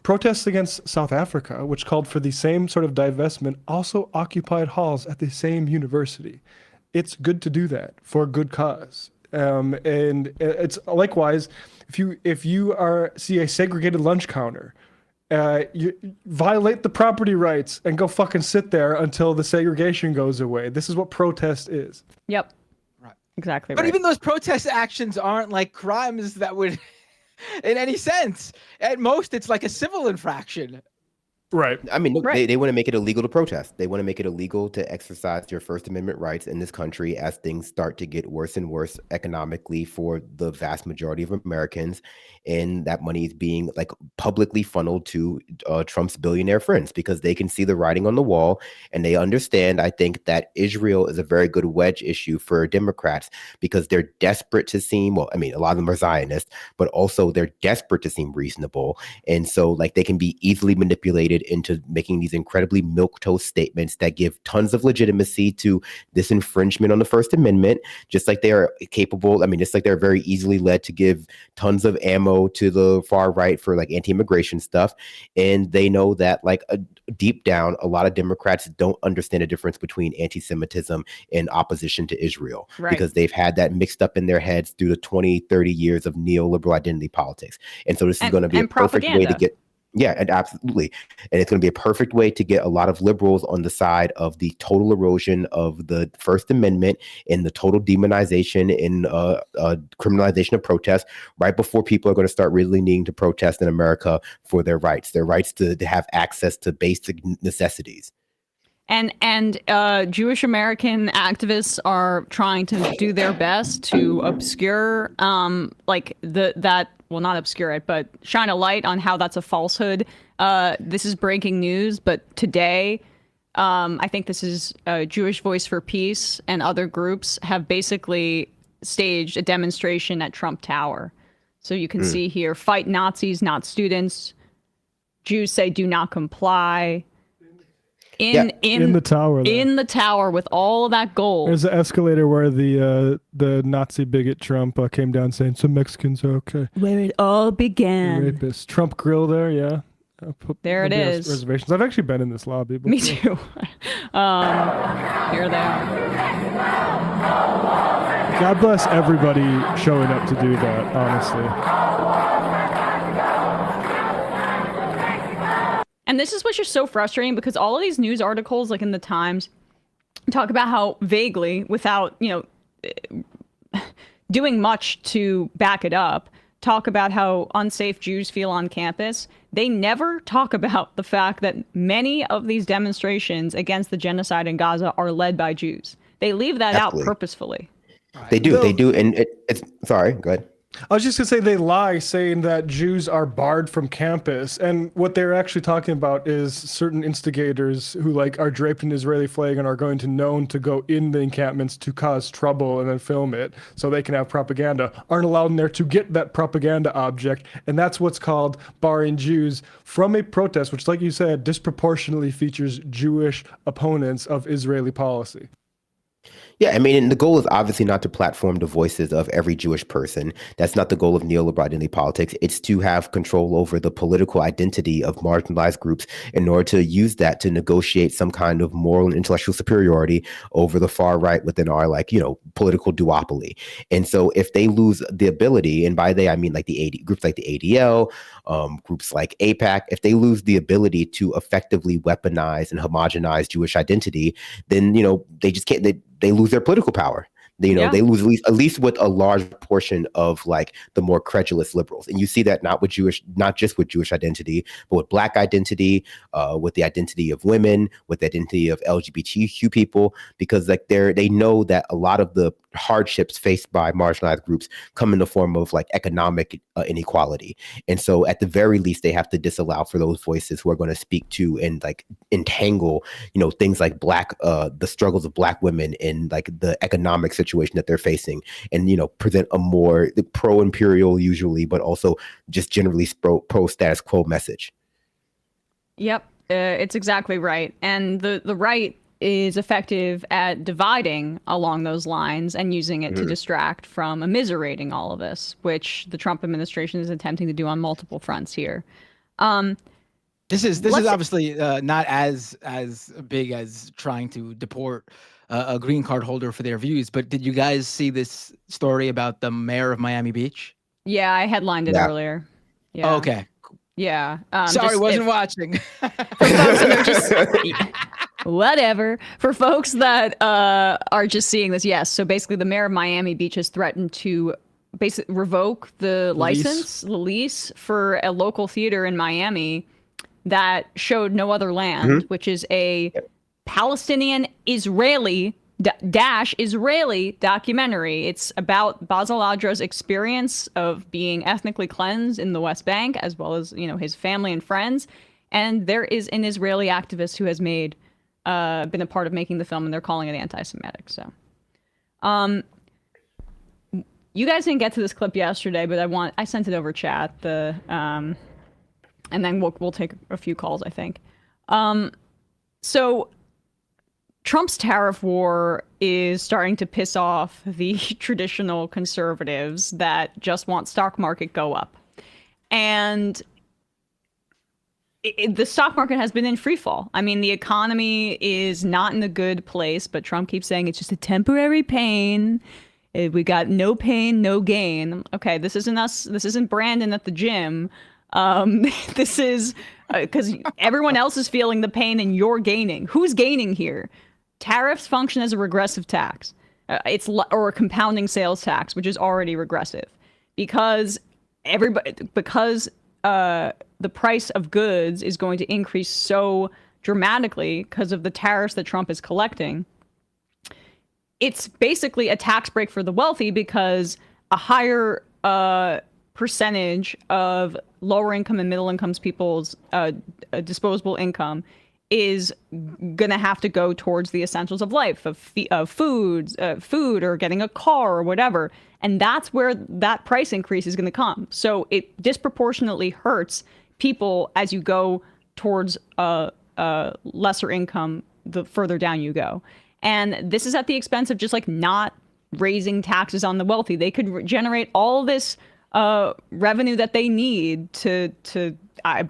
protests against South Africa, which called for the same sort of divestment, also occupied halls at the same university. It's good to do that for a good cause. And it's likewise, if you see a segregated lunch counter, you violate the property rights and go fucking sit there until the segregation goes away. This is what protest is. Yep. Right. Exactly. But right. even those protest actions aren't like crimes that would, in any sense. At most, it's like a civil infraction. Right. I mean, look, they want to make it illegal to protest. They want to make it illegal to exercise your First Amendment rights in this country as things start to get worse and worse economically for the vast majority of Americans. And that money is being like publicly funneled to Trump's billionaire friends because they can see the writing on the wall and they understand, I think, that Israel is a very good wedge issue for Democrats because they're desperate to seem, well, I mean, a lot of them are Zionists, but also they're desperate to seem reasonable. And so like they can be easily manipulated into making these incredibly milquetoast statements that give tons of legitimacy to this infringement on the First Amendment, just like they are capable. I mean, it's like they're very easily led to give tons of ammo to the far right for like anti-immigration stuff. And they know that like deep down, a lot of Democrats don't understand the difference between anti-Semitism and opposition to Israel because they've had that mixed up in their heads through the 20, 30 years of neoliberal identity politics. And so this is going to be a perfect way to get. Yeah, and absolutely. And it's going to be a perfect way to get a lot of liberals on the side of the total erosion of the First Amendment and the total demonization and criminalization of protest right before people are going to start really needing to protest in America for their rights to have access to basic necessities. And Jewish American activists are trying to do their best to obscure like that well, not obscure it, but shine a light on how that's a falsehood. This is breaking news, but today, I think this is Jewish Voice for Peace and other groups have basically staged a demonstration at Trump Tower. So you can see here, fight Nazis, not students. Jews say do not comply. In the tower. In the tower with all of that gold. There's an escalator where the Nazi bigot Trump came down saying some Mexicans are okay. Where it all began. Rapist. Trump grill there, yeah. There it is. Reservations. I've actually been in this lobby before. Me too. Here they are. God bless everybody showing up to do that, honestly. And this is what's just so frustrating because all of these news articles, like in the Times, talk about how vaguely, without, doing much to back it up, talk about how unsafe Jews feel on campus. They never talk about the fact that many of these demonstrations against the genocide in Gaza are led by Jews. They leave that out purposefully. They do. And it's sorry, go ahead. I was just going to say they lie saying that Jews are barred from campus. And what they're actually talking about is certain instigators who are draped in Israeli flag and are going to known to go in the encampments to cause trouble and then film it so they can have propaganda, aren't allowed in there to get that propaganda object. And that's what's called barring Jews from a protest, which, like you said, disproportionately features Jewish opponents of Israeli policy. Yeah, I mean, and the goal is obviously not to platform the voices of every Jewish person. That's not the goal of neoliberal identity politics. It's to have control over the political identity of marginalized groups in order to use that to negotiate some kind of moral and intellectual superiority over the far right within our, political duopoly. And so if they lose the ability, and by they, I mean groups like the ADL, groups like APAC, if they lose the ability to effectively weaponize and homogenize Jewish identity, then, they just can't, they lose their political power. They lose at least with a large portion of the more credulous liberals. And you see that not just with Jewish identity, but with Black identity, with the identity of women, with the identity of LGBTQ people, because they know that a lot of the hardships faced by marginalized groups come in the form of economic inequality. And so at the very least, they have to disallow for those voices who are going to speak to and entangle, things like the struggles of Black women in the economic situation that they're facing, and present a more pro-imperial usually, but also just generally pro status quo message. Yep, it's exactly right. And the right is effective at dividing along those lines and using it to distract from immiserating all of this, which the Trump administration is attempting to do on multiple fronts here. This is obviously not as big as trying to deport a green card holder for their views, but did you guys see this story about the mayor of Miami Beach? Yeah, I headlined it earlier. Yeah. Oh, okay. Yeah. Sorry, wasn't watching. Whatever. For folks that are just seeing this, yes. So basically, the mayor of Miami Beach has threatened to basically revoke the lease for a local theater in Miami that showed No Other Land, which is a Palestinian Israeli documentary. It's about Basil Adra's experience of being ethnically cleansed in the West Bank, as well as his family and friends. And there is an Israeli activist who has been a part of making the film, and they're calling it anti-Semitic. So, you guys didn't get to this clip yesterday, but I sent it over chat. And then we'll take a few calls, I think. So Trump's tariff war is starting to piss off the traditional conservatives that just want stock market go up. And the stock market has been in free fall. I mean, the economy is not in a good place, but Trump keeps saying it's just a temporary pain. We got no pain, no gain. Okay, this isn't us. This isn't Brandon at the gym. This is because everyone else is feeling the pain and you're gaining. Who's gaining here? Tariffs function as a regressive tax. Or a compounding sales tax, which is already regressive, because the price of goods is going to increase so dramatically because of the tariffs that Trump is collecting. It's basically a tax break for the wealthy because a higher percentage of lower income and middle income people's disposable income is going to have to go towards the essentials of life, of food or getting a car or whatever. And that's where that price increase is going to come. So it disproportionately hurts people as you go towards lesser income the further down you go. And this is at the expense of just like not raising taxes on the wealthy. They could generate all this revenue that they need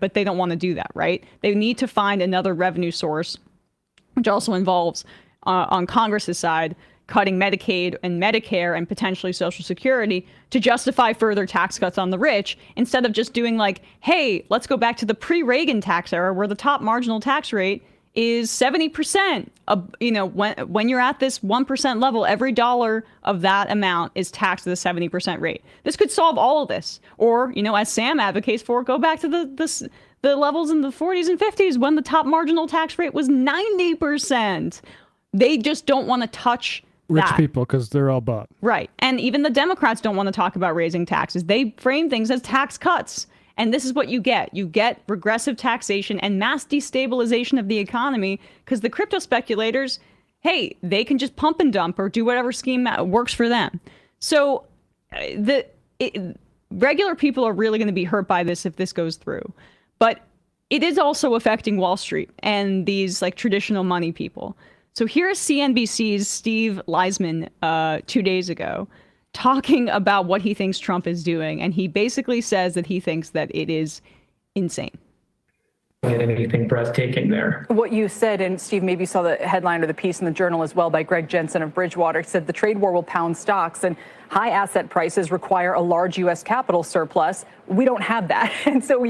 but they don't want to do that, right? They need to find another revenue source, which also involves, on Congress's side, cutting Medicaid and Medicare and potentially Social Security to justify further tax cuts on the rich, instead of just doing like, hey, let's go back to the pre-Reagan tax era where the top marginal tax rate is 70%. When you're at this 1% level, every dollar of that amount is taxed at the 70% rate. This could solve all of this. Or, as Sam advocates for, go back to the levels in the 40s and 50s when the top marginal tax rate was 90%. They just don't want to touch rich people because they're all bought. Right. And even the Democrats don't want to talk about raising taxes. They frame things as tax cuts. And this is what you get. You get regressive taxation and mass destabilization of the economy because the crypto speculators, hey, they can just pump and dump or do whatever scheme works for them. So regular people are really going to be hurt by this if this goes through. But it is also affecting Wall Street and these like traditional money people. So here's CNBC's Steve Leisman 2 days ago talking about what he thinks Trump is doing. And he basically says that he thinks that it is insane. Anything breathtaking there. What you said, and Steve, maybe you saw the headline or the piece in the Journal as well by Greg Jensen of Bridgewater, said the trade war will pound stocks and high asset prices require a large U.S. capital surplus. We don't have that. And so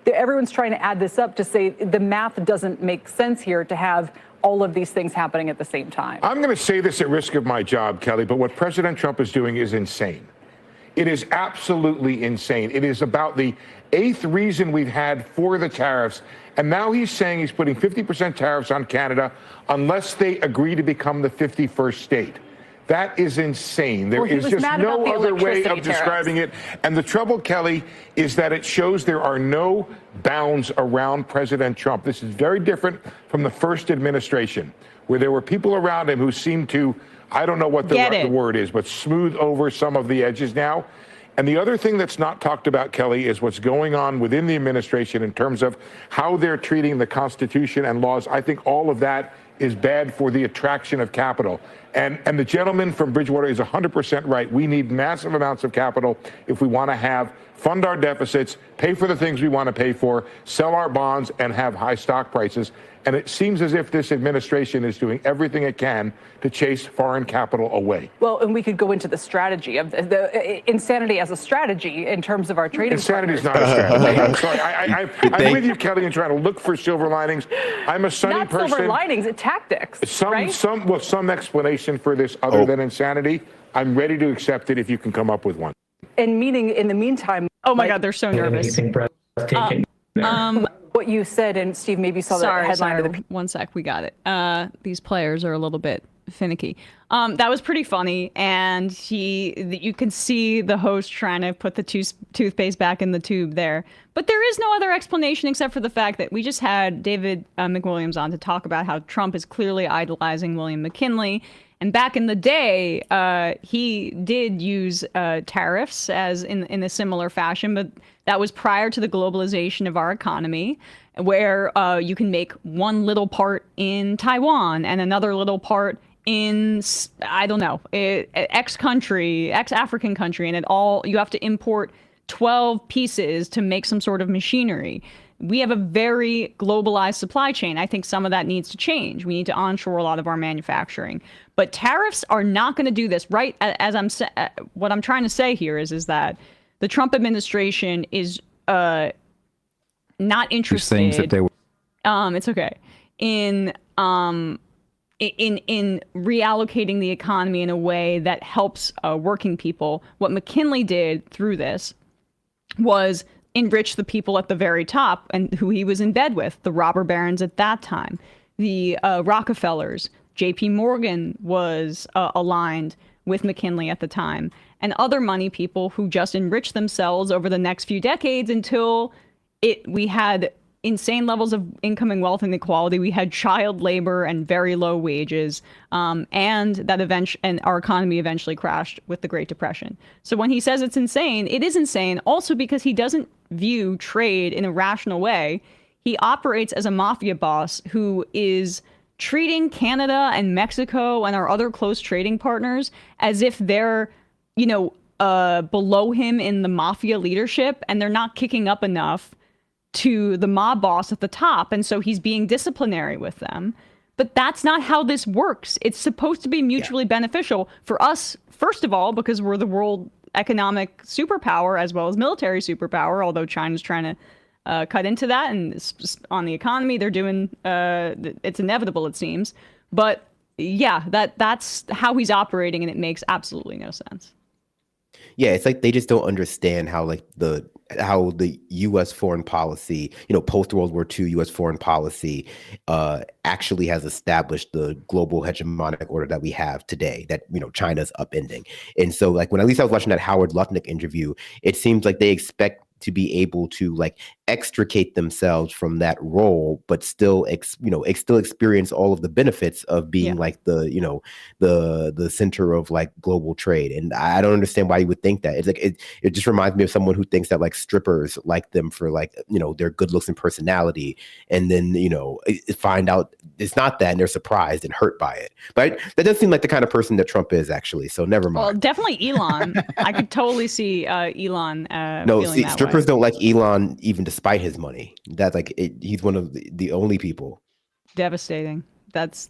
everyone's trying to add this up to say the math doesn't make sense here to have all of these things happening at the same time. I'm going to say this at risk of my job, Kelly, but what President Trump is doing is insane. It is absolutely insane. It is about the 8th reason we've had for the tariffs. And now he's saying he's putting 50% tariffs on Canada unless they agree to become the 51st state. That is insane. There is just no other way of describing it. And the trouble, Kelly, is that it shows there are no bounds around President Trump. This is very different from the first administration, where there were people around him who seemed to, I don't know what the word is, but smooth over some of the edges now. And the other thing that's not talked about, Kelly, is what's going on within the administration in terms of how they're treating the Constitution and laws. I think all of that is bad for the attraction of capital. And the gentleman from Bridgewater is 100% right. We need massive amounts of capital if we want to fund our deficits, pay for the things we want to pay for, sell our bonds, and have high stock prices. And it seems as if this administration is doing everything it can to chase foreign capital away. Well, and we could go into the strategy of the insanity as a strategy in terms of our trading. Insanity is not a strategy. I'm sorry. I'm with you, Kelly, in trying to look for silver linings. I'm a sunny person. Not silver linings, it's tactics. Some explanation for this other than insanity. I'm ready to accept it if you can come up with one. And meaning, in the meantime, oh my God, they're so nervous. What you said, and Steve, maybe you saw the headline. Sorry. 1 sec, we got it. These players are a little bit finicky. That was pretty funny, and you can see the host trying to put the toothpaste back in the tube there. But there is no other explanation except for the fact that we just had David McWilliams on to talk about how Trump is clearly idolizing William McKinley. And back in the day, he did use tariffs as in a similar fashion, but that was prior to the globalization of our economy, where you can make one little part in Taiwan and another little part in, I don't know, X African country, and you have to import 12 pieces to make some sort of machinery. We have a very globalized supply chain. I think some of that needs to change. We need to onshore a lot of our manufacturing. But tariffs are not going to do this, right? What I'm trying to say here is that the Trump administration is not interested. It's okay in reallocating the economy in a way that helps working people. What McKinley did through this was enrich the people at the very top and who he was in bed with, the robber barons at that time, the Rockefellers, J.P. Morgan was aligned with McKinley at the time, and other money people who just enriched themselves over the next few decades until we had insane levels of income and wealth inequality. We had child labor and very low wages, and our economy eventually crashed with the Great Depression. So when he says it's insane, it is insane also because he doesn't view trade in a rational way. He operates as a mafia boss who is treating Canada and Mexico and our other close trading partners as if they're, below him in the mafia leadership, and they're not kicking up enough to the mob boss at the top. And so he's being disciplinary with them. But that's not how this works. It's supposed to be mutually beneficial for us, first of all, because we're the world economic superpower as well as military superpower, although China's trying to cut into that. And on the economy, they're doing, it's inevitable, it seems. But yeah, that's how he's operating, and it makes absolutely no sense. Yeah, it's like they just don't understand how the U.S. foreign policy, post World War II U.S. foreign policy, actually has established the global hegemonic order that we have today. That China's upending, and so when at least I was watching that Howard Lutnick interview, it seems like they expect to be able to extricate themselves from that role, but still still experience all of the benefits of being the center of global trade. And I don't understand why you would think that. It's it just reminds me of someone who thinks that strippers like them for their good looks and personality, and then find out it's not that, and they're surprised and hurt by it. But that does seem like the kind of person that Trump is, actually. So never mind. Well, definitely Elon. I could totally see Elon. No, see, strippers don't like Elon even despite his money. That's he's one of the only people. Devastating. That's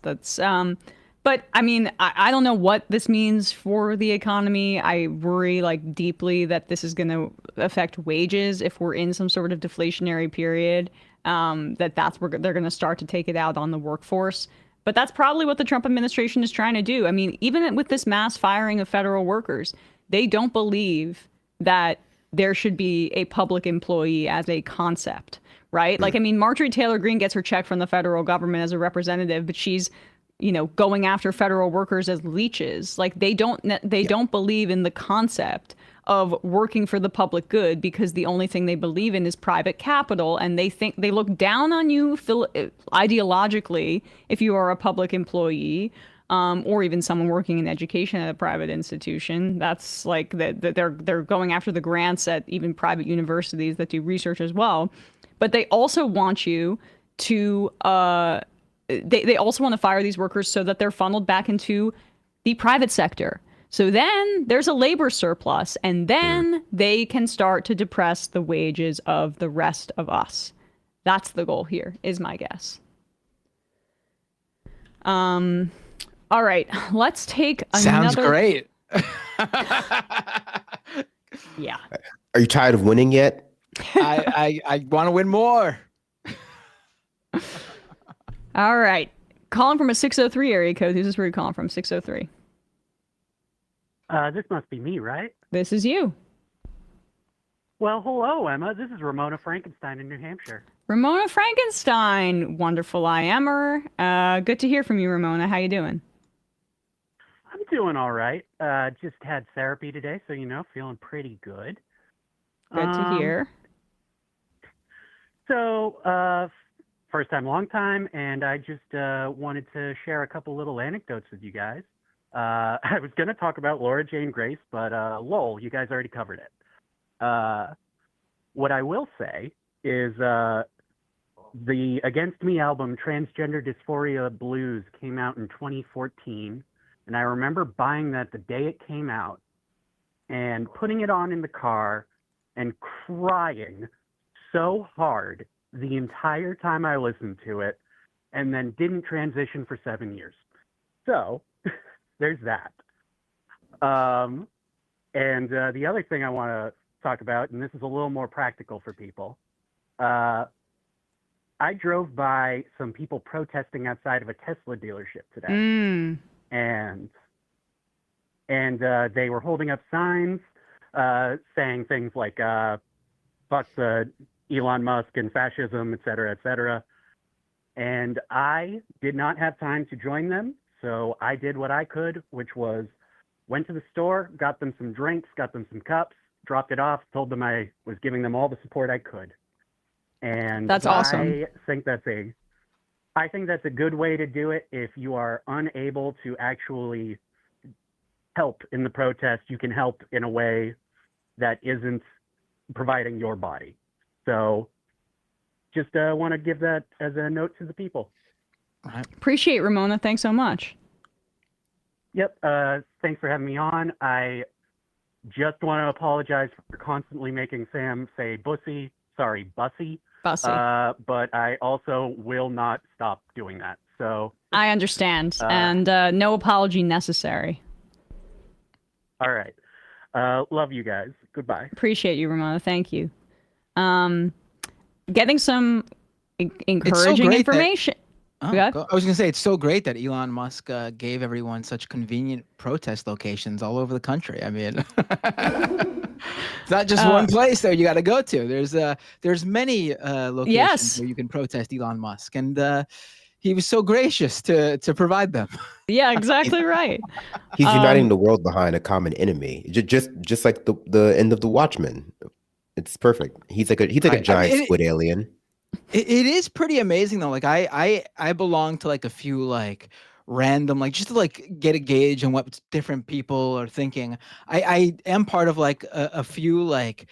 but I mean, I don't know what this means for the economy. I worry deeply that this is going to affect wages if we're in some sort of deflationary period. That's where they're going to start to take it out on the workforce. But that's probably what the Trump administration is trying to do. I mean, even with this mass firing of federal workers, they don't believe that there should be a public employee as a concept, right? I mean, Marjorie Taylor Greene gets her check from the federal government as a representative, but she's, going after federal workers as leeches. They don't believe in the concept of working for the public good, because the only thing they believe in is private capital, and they look down on you ideologically if you are a public employee, or even someone working in education at a private institution. That's they're going after the grants at even private universities that do research as well. But they also want you to they also want to fire these workers so that they're funneled back into the private sector. So then there's a labor surplus, and then they can start to depress the wages of the rest of us. That's the goal here, is my guess. All right, let's take another. Sounds great. Yeah. Are you tired of winning yet? I want to win more. All right. Calling from a 603 area code. Who's this? Where you calling from? 603. This must be me, right? This is you. Well, hello, Emma. This is Ramona Frankenstein in New Hampshire. Ramona Frankenstein. Wonderful IMer. Good to hear from you, Ramona. How you doing? I'm doing all right. Just had therapy today, so, feeling pretty good. Good to hear. So, first time, long time, and I just wanted to share a couple little anecdotes with you guys. I was going to talk about Laura Jane Grace, but lol, you guys already covered it. What I will say is the Against Me album, Transgender Dysphoria Blues, came out in 2014, and I remember buying that the day it came out and putting it on in the car and crying so hard the entire time I listened to it, and then didn't transition for 7 years. So there's that. And the other thing I want to talk about, and this is a little more practical for people, I drove by some people protesting outside of a Tesla dealership today. And they were holding up signs saying things like, fuck the Elon Musk and fascism, et cetera, et cetera. And I did not have time to join them, So I did what I could, which was went to the store, got them some drinks, got them some cups, dropped it off, told them I was giving them all the support I could. And That's awesome. I think that's a good way to do it. If you are unable to actually help in the protest, you can help in a way that isn't providing your body. So just want to give that as a note to the people. Appreciate Ramona. Thanks so much. Yep. Thanks for having me on. I just want to apologize for constantly making Sam say bussy. Sorry, bussy. Bussy. But I also will not stop doing that. So I understand, and no apology necessary. All right. Love you guys. Goodbye. Appreciate you, Ramona. Thank you. Getting some encouraging information. I was going to say, it's so great that Elon Musk gave everyone such convenient protest locations all over the country. I mean, it's not just one place there you got to go to. There's many locations where you can protest Elon Musk, and he was so gracious to provide them. Yeah, exactly right. He's uniting the world behind a common enemy, just like the end of the Watchmen. It's perfect. He's like a giant squid alien. It is pretty amazing though. Like I belong to like a few like random, like just to like get a gauge on what different people are thinking. I am part of like a few like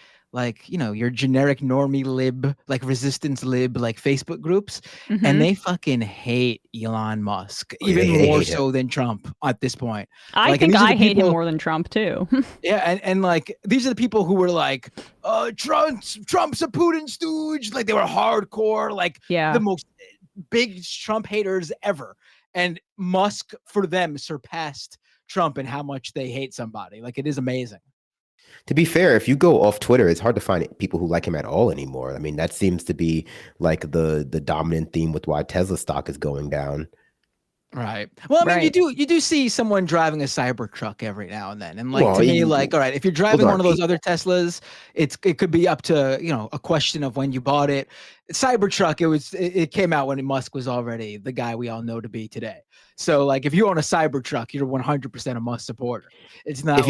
you know, your generic normie lib, like resistance lib, like Facebook groups, and they fucking hate Elon Musk even more so than Trump at this point. I think I hate him more than Trump too. Yeah, and like these are the people who were like, Trump's a Putin stooge, like they were hardcore, like the most big Trump haters ever. And Musk for them surpassed Trump in how much they hate somebody. Like it is amazing. To be fair, if you go off Twitter, it's hard to find people who like him at all anymore. I mean, that seems to be like the dominant theme with why Tesla stock is going down. Right. Well, I mean, you do see someone driving a Cybertruck every now and then, and like to me, like, all right, if you're driving one of those other Teslas, it could be up to a question of when you bought it. Cybertruck, it came out when Musk was already the guy we all know to be today. So like, if you own a Cybertruck, you're 100% a Musk supporter. It's not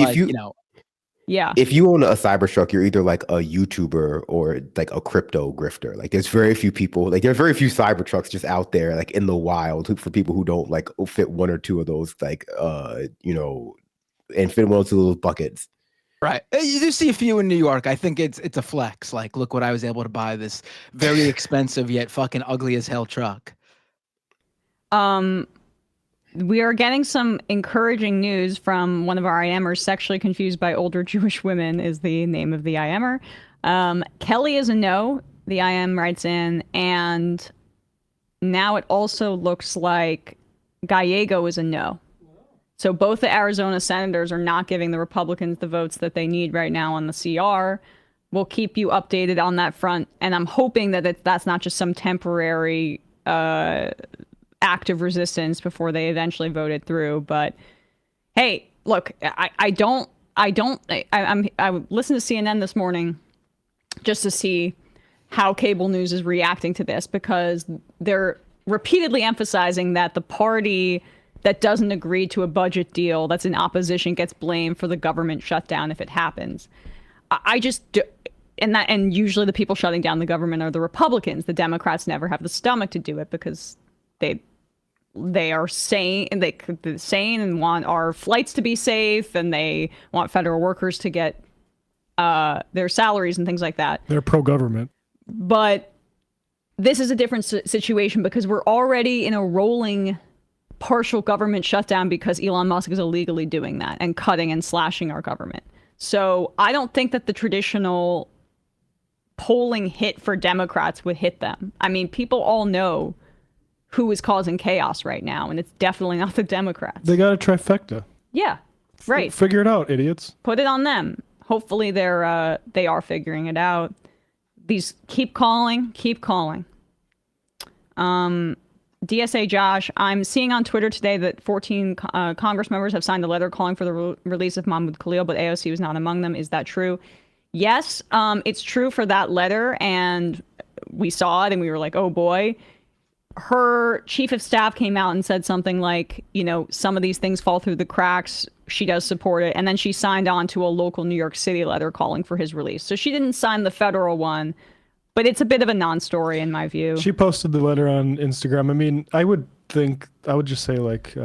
Yeah. If you own a Cybertruck, you're either like a YouTuber or like a crypto grifter. Like there's very few people, like there's very few Cybertrucks just out there, like in the wild for people who don't like fit one or two of those, like, and fit one or two of those buckets. Right. You do see a few in New York. I think it's a flex. Like, look what I was able to buy, this very expensive yet fucking ugly as hell truck. We are getting some encouraging news from one of our IMers. Sexually confused by older Jewish women is the name of the IMer. Kelly is a no, the IM writes in, and now it also looks like Gallego is a no. So both the Arizona senators are not giving the Republicans the votes that they need right now on the CR. We'll keep you updated on that front, and I'm hoping that that's not just some temporary active resistance before they eventually voted through. But hey, look, I listened to CNN this morning just to see how cable news is reacting to this, because they're repeatedly emphasizing that the party that doesn't agree to a budget deal that's in opposition gets blamed for the government shutdown if it happens. And usually the people shutting down the government are the Republicans. The Democrats never have the stomach to do it because they are sane and want our flights to be safe, and they want federal workers to get their salaries and things like that. They're pro-government. But this is a different situation because we're already in a rolling partial government shutdown because Elon Musk is illegally doing that and cutting and slashing our government. So I don't think that the traditional polling hit for Democrats would hit them. I mean, people all know who is causing chaos right now, and it's definitely not the Democrats. They got a trifecta. Yeah, right. Figure it out, idiots. Put it on them. Hopefully they are figuring it out. These keep calling. DSA Josh, I'm seeing on Twitter today that 14 Congress members have signed a letter calling for the release of Mahmoud Khalil, but AOC was not among them. Is that true? Yes, it's true for that letter, and we saw it, and we were like, oh boy. her chief of staff came out and said something like, you know, some of these things fall through the cracks. She does support it. And then she signed on to a local New York City letter calling for his release. So she didn't sign the federal one, but it's a bit of a non-story in my view. She posted the letter on Instagram. I mean, I would just say, like,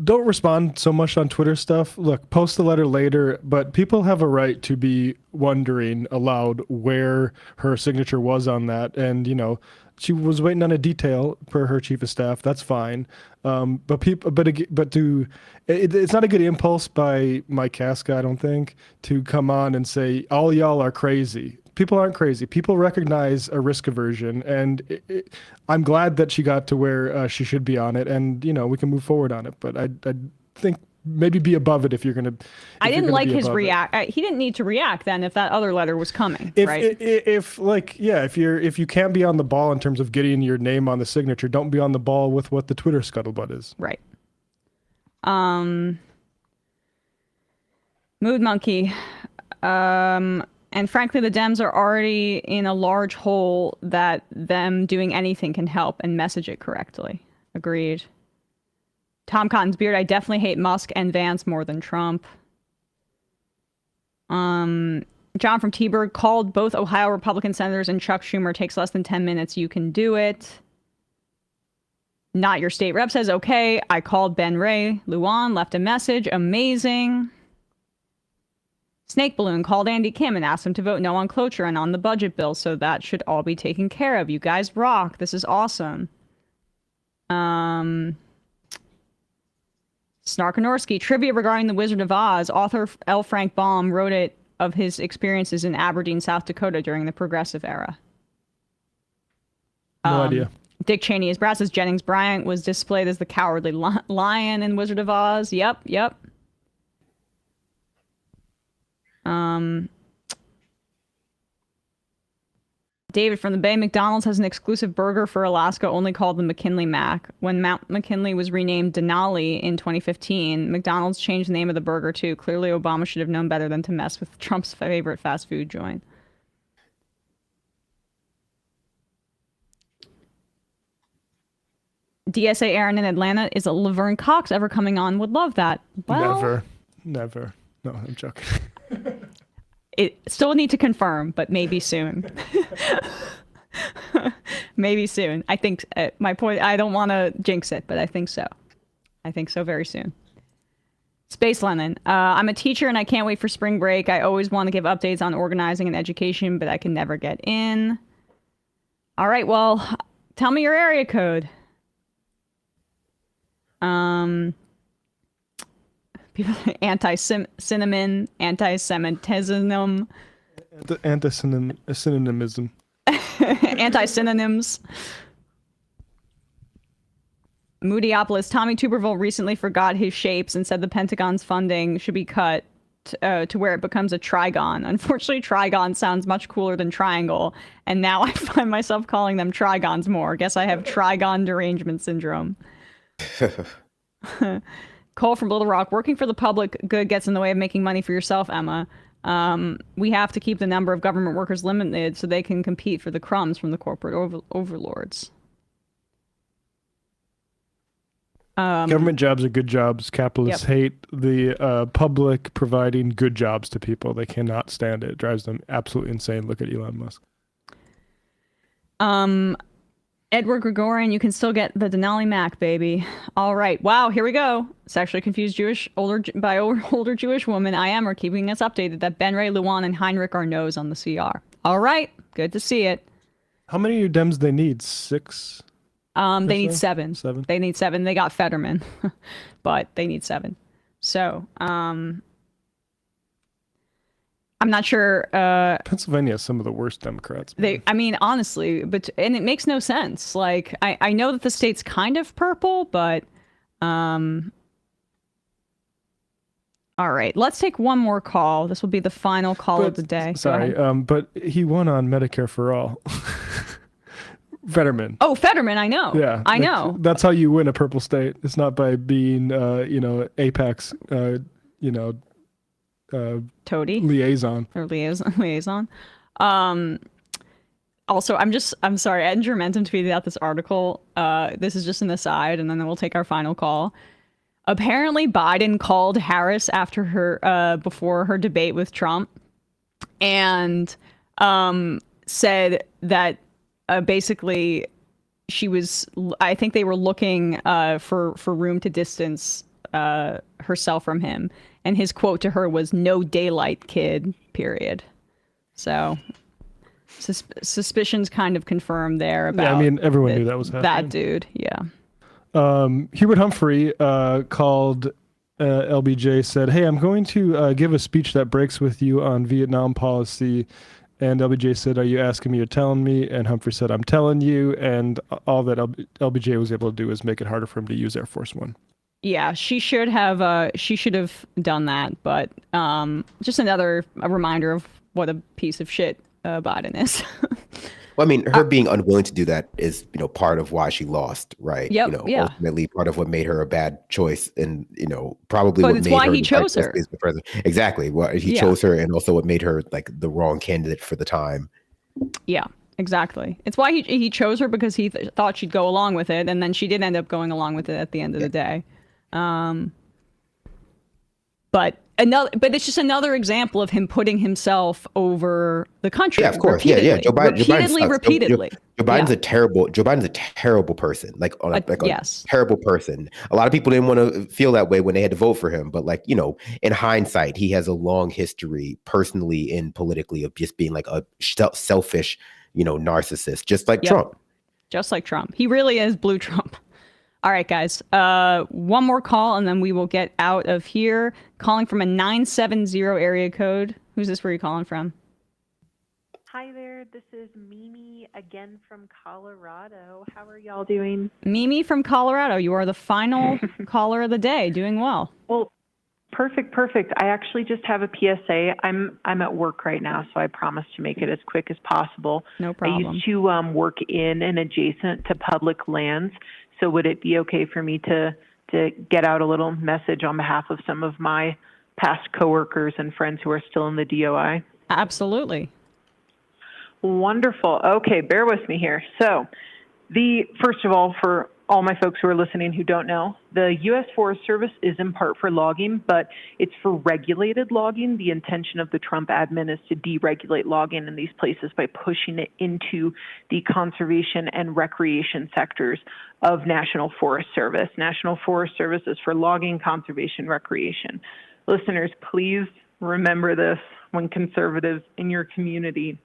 don't respond so much on Twitter stuff. Look, post the letter later, but people have a right to be wondering aloud where her signature was on that. And, you know, she was waiting on a detail per her chief of staff. That's fine. It's not a good impulse by Mike Casca, I don't think, to come on and say, all y'all are crazy. People aren't crazy. People recognize a risk aversion, and I'm glad that she got to where she should be on it, and, you know, we can move forward on it. But I think maybe be above it if you're gonna. I didn't like his react. He didn't need to react then if that other letter was coming, right? If you can't be on the ball in terms of getting your name on the signature, don't be on the ball with what the Twitter scuttlebutt is. Right. Mood Monkey. And frankly, the Dems are already in a large hole that them doing anything can help and message it correctly. Agreed. Tom Cotton's Beard, I definitely hate Musk and Vance more than Trump. John from T-Bird called both Ohio Republican senators and Chuck Schumer. Takes less than 10 minutes. You can do it. Not Your State Rep says, okay, I called Ben Ray. Luan left a message. Amazing. Snake Balloon called Andy Kim and asked him to vote no on cloture and on the budget bill, so that should all be taken care of. You guys rock. This is awesome. Snarkanorski, trivia regarding The Wizard of Oz. Author L. Frank Baum wrote it of his experiences in Aberdeen, South Dakota during the Progressive era. No idea. Dick Cheney is brass as Jennings Bryant was displayed as the cowardly lion in Wizard of Oz. Yep. David from the Bay, McDonald's has an exclusive burger for Alaska only called the McKinley Mac. When Mount McKinley was renamed Denali in 2015, McDonald's changed the name of the burger too. Clearly, Obama should have known better than to mess with Trump's favorite fast food joint. DSA Aaron in Atlanta, is a Laverne Cox ever coming on? Would love that. Well, Never. No, I'm joking. It still need to confirm, but maybe soon. Maybe soon. I think my point, I don't want to jinx it, but I think so. I think so very soon. Space Lennon. I'm a teacher and I can't wait for spring break. I always want to give updates on organizing and education, but I can never get in. All right, well, tell me your area code. People anti-cinnamon, anti-Semitism, anti-synonymism, anti-synonyms. Moodyopolis, Tommy Tuberville recently forgot his shapes and said the Pentagon's funding should be cut to where it becomes a trigon. Unfortunately, trigon sounds much cooler than triangle, and now I find myself calling them trigons more. Guess I have trigon derangement syndrome. Cole from Little Rock, working for the public good gets in the way of making money for yourself, Emma. We have to keep the number of government workers limited so they can compete for the crumbs from the corporate overlords. Government jobs are good jobs. Capitalists hate the public providing good jobs to people. They cannot stand it. It drives them absolutely insane. Look at Elon Musk. Edward Gregorian, you can still get the Denali Mac, baby. All right. Wow, here we go. Sexually confused older Jewish woman. I am keeping us updated that Ben Ray, Luan, and Heinrich are no's on the CR. All right. Good to see it. How many Dems they need? 6? They need 7. They need 7. They got Fetterman, but they need 7. So, I'm not sure. Pennsylvania has some of the worst Democrats. I mean, honestly, and it makes no sense. Like, I know that the state's kind of purple, but all right, let's take one more call. This will be the final call of the day. Sorry, but he won on Medicare for all. Fetterman. Oh, Fetterman, I know. Yeah, I know. That's how you win a purple state. It's not by being, AIPAC's, Toady liaison or liaison. Also, I'm sorry, Andrew Menton tweeted out this article. This is just an aside, and then we'll take our final call. Apparently, Biden called Harris after her, before her debate with Trump, and said that basically I think they were looking for room to distance herself from him. And his quote to her was, "No daylight, kid," period. So suspicions kind of confirmed there about. Yeah, I mean, everyone knew that was happening. That dude, yeah. Hubert Humphrey called LBJ, said, "Hey, I'm going to give a speech that breaks with you on Vietnam policy." And LBJ said, "Are you asking me or telling me?" And Humphrey said, "I'm telling you." And all that LBJ was able to do is make it harder for him to use Air Force One. Yeah, she should have done that, but just a reminder of what a piece of shit Biden is. Well, I mean, her being unwilling to do that is, part of why she lost, right? Yep, yeah. Ultimately part of what made her a bad choice, and probably But what it's made why her he chose her. Is the president. Exactly, what he chose her, and also what made her like the wrong candidate for the time. Yeah, exactly. It's why he chose her, because he thought she'd go along with it, and then she did end up going along with it at the end of the day. But it's just another example of him putting himself over the country. Yeah, of course. Repeatedly. Yeah. Joe Biden Repeatedly. Joe Biden's a terrible person. Like a terrible person. A lot of people didn't want to feel that way when they had to vote for him. But in hindsight, he has a long history personally and politically of just being like a selfish, narcissist, just like Trump. Just like Trump. He really is blue Trump. All right, guys. One more call, and then we will get out of here. Calling from a 970 area code. Who's this? Where are you calling from? Hi there. This is Mimi again from Colorado. How are y'all doing? Mimi from Colorado. You are the final caller of the day. Doing well. Well, perfect. I actually just have a PSA. I'm at work right now, so I promise to make it as quick as possible. No problem. I used to work in and adjacent to public lands. So would it be okay for me to get out a little message on behalf of some of my past coworkers and friends who are still in the DOI? Absolutely. Wonderful. Okay, bear with me here. So first of all, for all my folks who are listening who don't know, the U.S. Forest Service is in part for logging, but it's for regulated logging. The intention of the Trump admin is to deregulate logging in these places by pushing it into the conservation and recreation sectors of National Forest Service. National Forest Service is for logging, conservation, recreation. Listeners, please remember this when conservatives in your community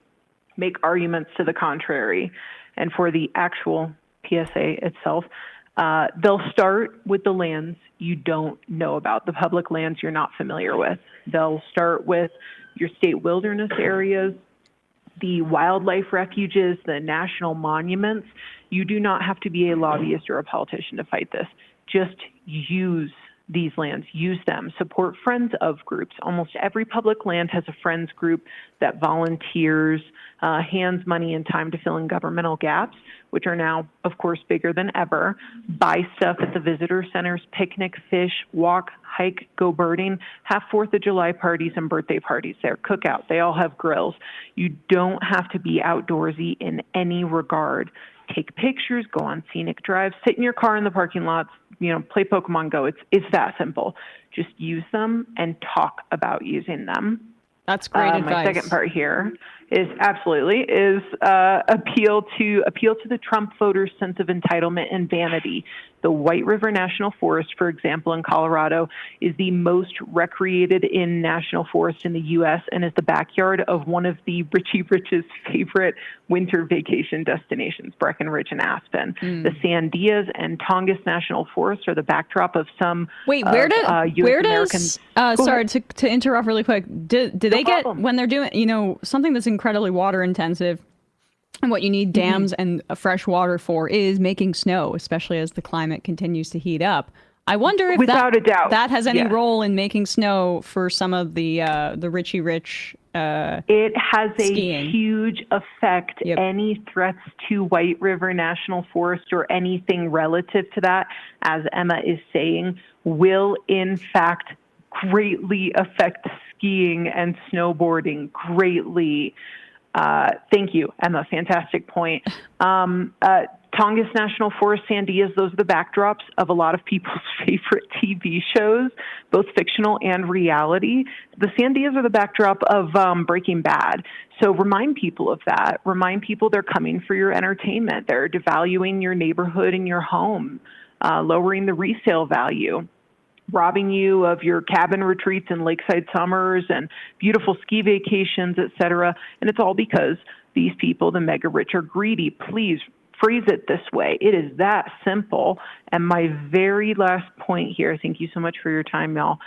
make arguments to the contrary. And for the actual PSA itself, they'll start with the lands you don't know about, the public lands you're not familiar with. They'll start with your state wilderness areas, the wildlife refuges, the national monuments. You do not have to be a lobbyist or a politician to fight this. Just use these lands, use them, support friends of groups. Almost every public land has a friends group that volunteers, hands money and time to fill in governmental gaps, which are now, of course, bigger than ever. Buy stuff at the visitor centers, picnic, fish, walk, hike, go birding, have 4th of July parties and birthday parties there, cookout. They all have grills. You don't have to be outdoorsy in any regard. Take pictures, go on scenic drives, sit in your car in the parking lots, play Pokemon Go. It's that simple. Just use them and talk about using them. That's great advice. My second part here is appeal to the Trump voters' sense of entitlement and vanity. The White River National Forest, for example, in Colorado, is the most recreated in national forest in the U.S. and is the backyard of one of the Richie Rich's favorite winter vacation destinations, Breckenridge and Aspen. The Sandias and Tongass National Forests are the backdrop of some. Wait, where does sorry to interrupt really quick. Do they get when they're doing something that's incredibly water intensive? And what you need dams and fresh water for is making snow, especially as the climate continues to heat up. I wonder if without a doubt that has any role in making snow for some of the Richie Rich. It has skiing. A huge effect. Yep. Any threats to White River National Forest or anything relative to that, as Emma is saying, will in fact greatly affect skiing and snowboarding greatly. Thank you, Emma. Fantastic point. Tongass National Forest, Sandias, those are the backdrops of a lot of people's favorite TV shows, both fictional and reality. The Sandias are the backdrop of Breaking Bad. So remind people of that. Remind people they're coming for your entertainment. They're devaluing your neighborhood and your home, lowering the resale value, robbing you of your cabin retreats and lakeside summers and beautiful ski vacations, et cetera. And it's all because these people, the mega rich, are greedy. Please phrase it this way. It is that simple. And my very last point here, thank you so much for your time, Mel,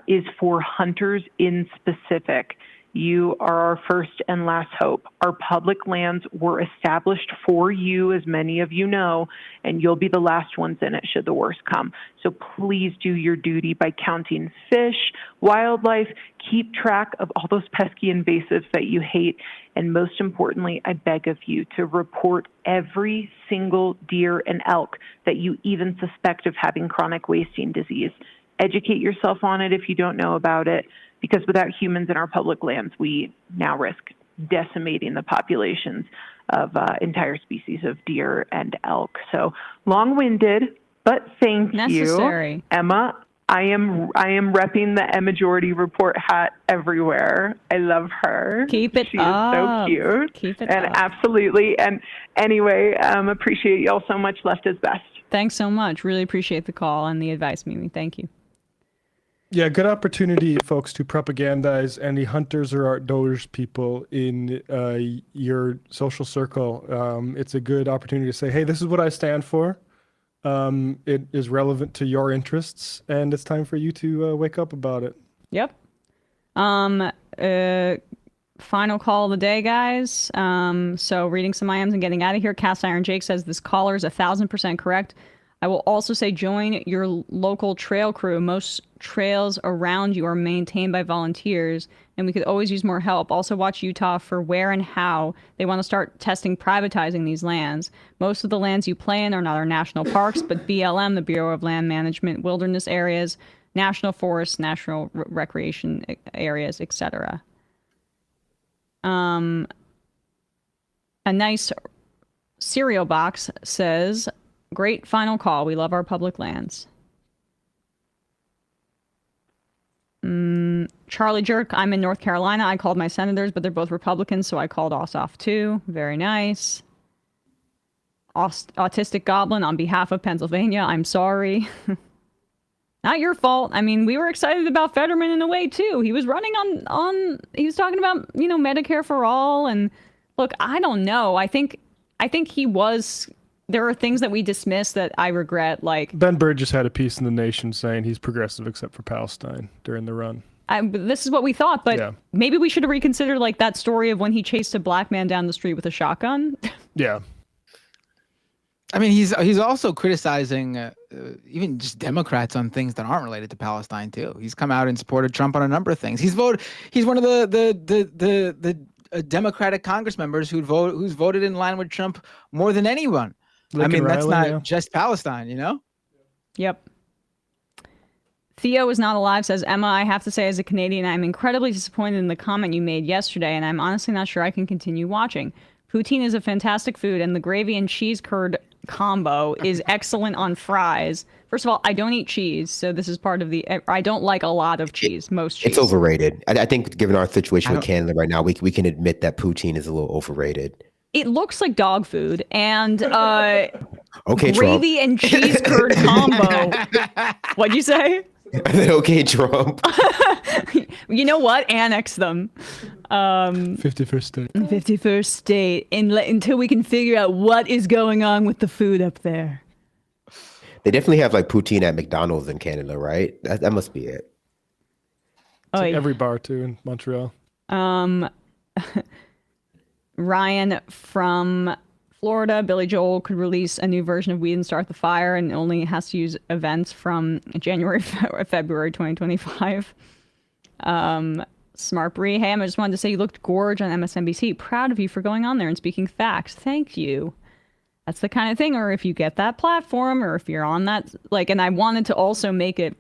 is for hunters in specific. You are our first and last hope. Our public lands were established for you, as many of you know, and you'll be the last ones in it should the worst come. So please do your duty by counting fish, wildlife, keep track of all those pesky invasives that you hate, and most importantly, I beg of you to report every single deer and elk that you even suspect of having chronic wasting disease. Educate yourself on it if you don't know about it, because without humans in our public lands, we now risk decimating the populations of entire species of deer and elk. So long-winded, but thank Necessary. you, Emma. I am repping the Majority Report hat everywhere. I love her. Keep it she up. She is so cute. Keep it and up. Absolutely. And anyway, appreciate y'all so much. Left is best. Thanks so much. Really appreciate the call and the advice, Mimi. Thank you. Yeah, good opportunity, folks, to propagandize any hunters or outdoors people in your social circle. It's a good opportunity to say, hey, this is what I stand for. It is relevant to your interests, and it's time for you to wake up about it. Yep. Final call of the day, guys. So reading some IMs and getting out of here. Cast Iron Jake says this caller is 1,000% correct. I will also say join your local trail crew. Most trails around you are maintained by volunteers, and we could always use more help. Also watch Utah for where and how they want to start testing privatizing these lands. Most of the lands you play in are not our national parks, but BLM, the Bureau of Land Management, wilderness areas, national forests, national recreation areas, etc. A nice cereal box says, great final call. We love our public lands. Charlie Jerk, I'm in North Carolina. I called my senators, but they're both Republicans, so I called us off too. Very nice. Autistic Goblin, on behalf of Pennsylvania, I'm sorry. Not your fault. I mean, we were excited about Fetterman in a way too. He was running on he was talking about, Medicare for all, and look, I don't know. I think he was. There are things that we dismiss that I regret, like... Ben Burgess had a piece in The Nation saying he's progressive except for Palestine during the run. This is what we thought, but yeah. Maybe we should have reconsidered that story of when he chased a black man down the street with a shotgun. Yeah. I mean, he's also criticizing even just Democrats on things that aren't related to Palestine too. He's come out and supported Trump on a number of things. He's one of the Democratic Congress members who's voted in line with Trump more than anyone. Lincoln that's Riley, not just Palestine, Yep. Theo is not alive, says Emma. I have to say, as a Canadian, I'm incredibly disappointed in the comment you made yesterday, and I'm honestly not sure I can continue watching. Poutine is a fantastic food, and the gravy and cheese curd combo is excellent on fries. First of all, I don't eat cheese, so this is part of I don't like a lot of cheese, most cheese. It's overrated. I think given our situation with Canada right now, we can admit that poutine is a little overrated. It looks like dog food, and okay, gravy Trump. and cheese curd combo. What'd you say? I said, okay, Trump. You know what? Annex them. 51st state. 51st state. Until we can figure out what is going on with the food up there. They definitely have poutine at McDonald's in Canada, right? That must be it. It's every bar too in Montreal. Ryan from Florida, Billy Joel could release a new version of Weed and Start the Fire and only has to use events from January, February 2025. Smart Brie, hey, I just wanted to say you looked gorge on MSNBC. Proud of you for going on there and speaking facts. Thank you. That's the kind of thing, or if you get that platform, or if you're on that, and I wanted to also make it,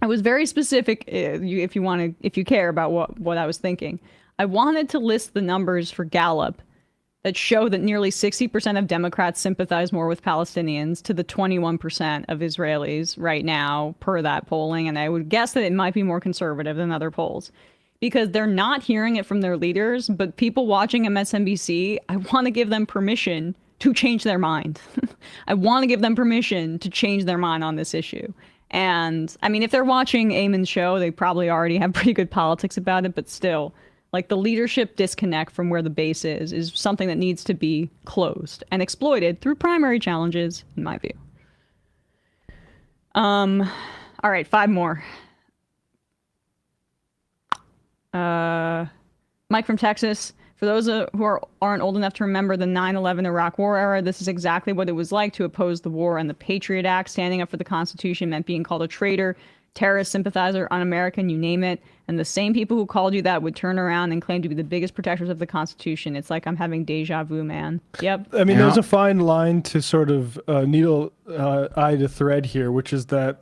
I was very specific, if you care about what I was thinking. I wanted to list the numbers for Gallup that show that nearly 60% of Democrats sympathize more with Palestinians to the 21% of Israelis right now per that polling. And I would guess that it might be more conservative than other polls because they're not hearing it from their leaders. But people watching MSNBC, I want to give them permission to change their mind. I want to give them permission to change their mind on this issue. And I mean, if they're watching Eamon's show, they probably already have pretty good politics about it, but still. Like the leadership disconnect from where the base is something that needs to be closed and exploited through primary challenges, in my view. All right, 5 more. Mike from Texas. For those who aren't old enough to remember the 9/11 Iraq War era, this is exactly what it was like to oppose the war and the Patriot Act. Standing up for the Constitution meant being called a traitor, terrorist sympathizer, un-American, you name it. And the same people who called you that would turn around and claim to be the biggest protectors of the Constitution. It's like I'm having deja vu, man. Yep. I mean, there's a fine line to sort of needle eye to thread here, which is that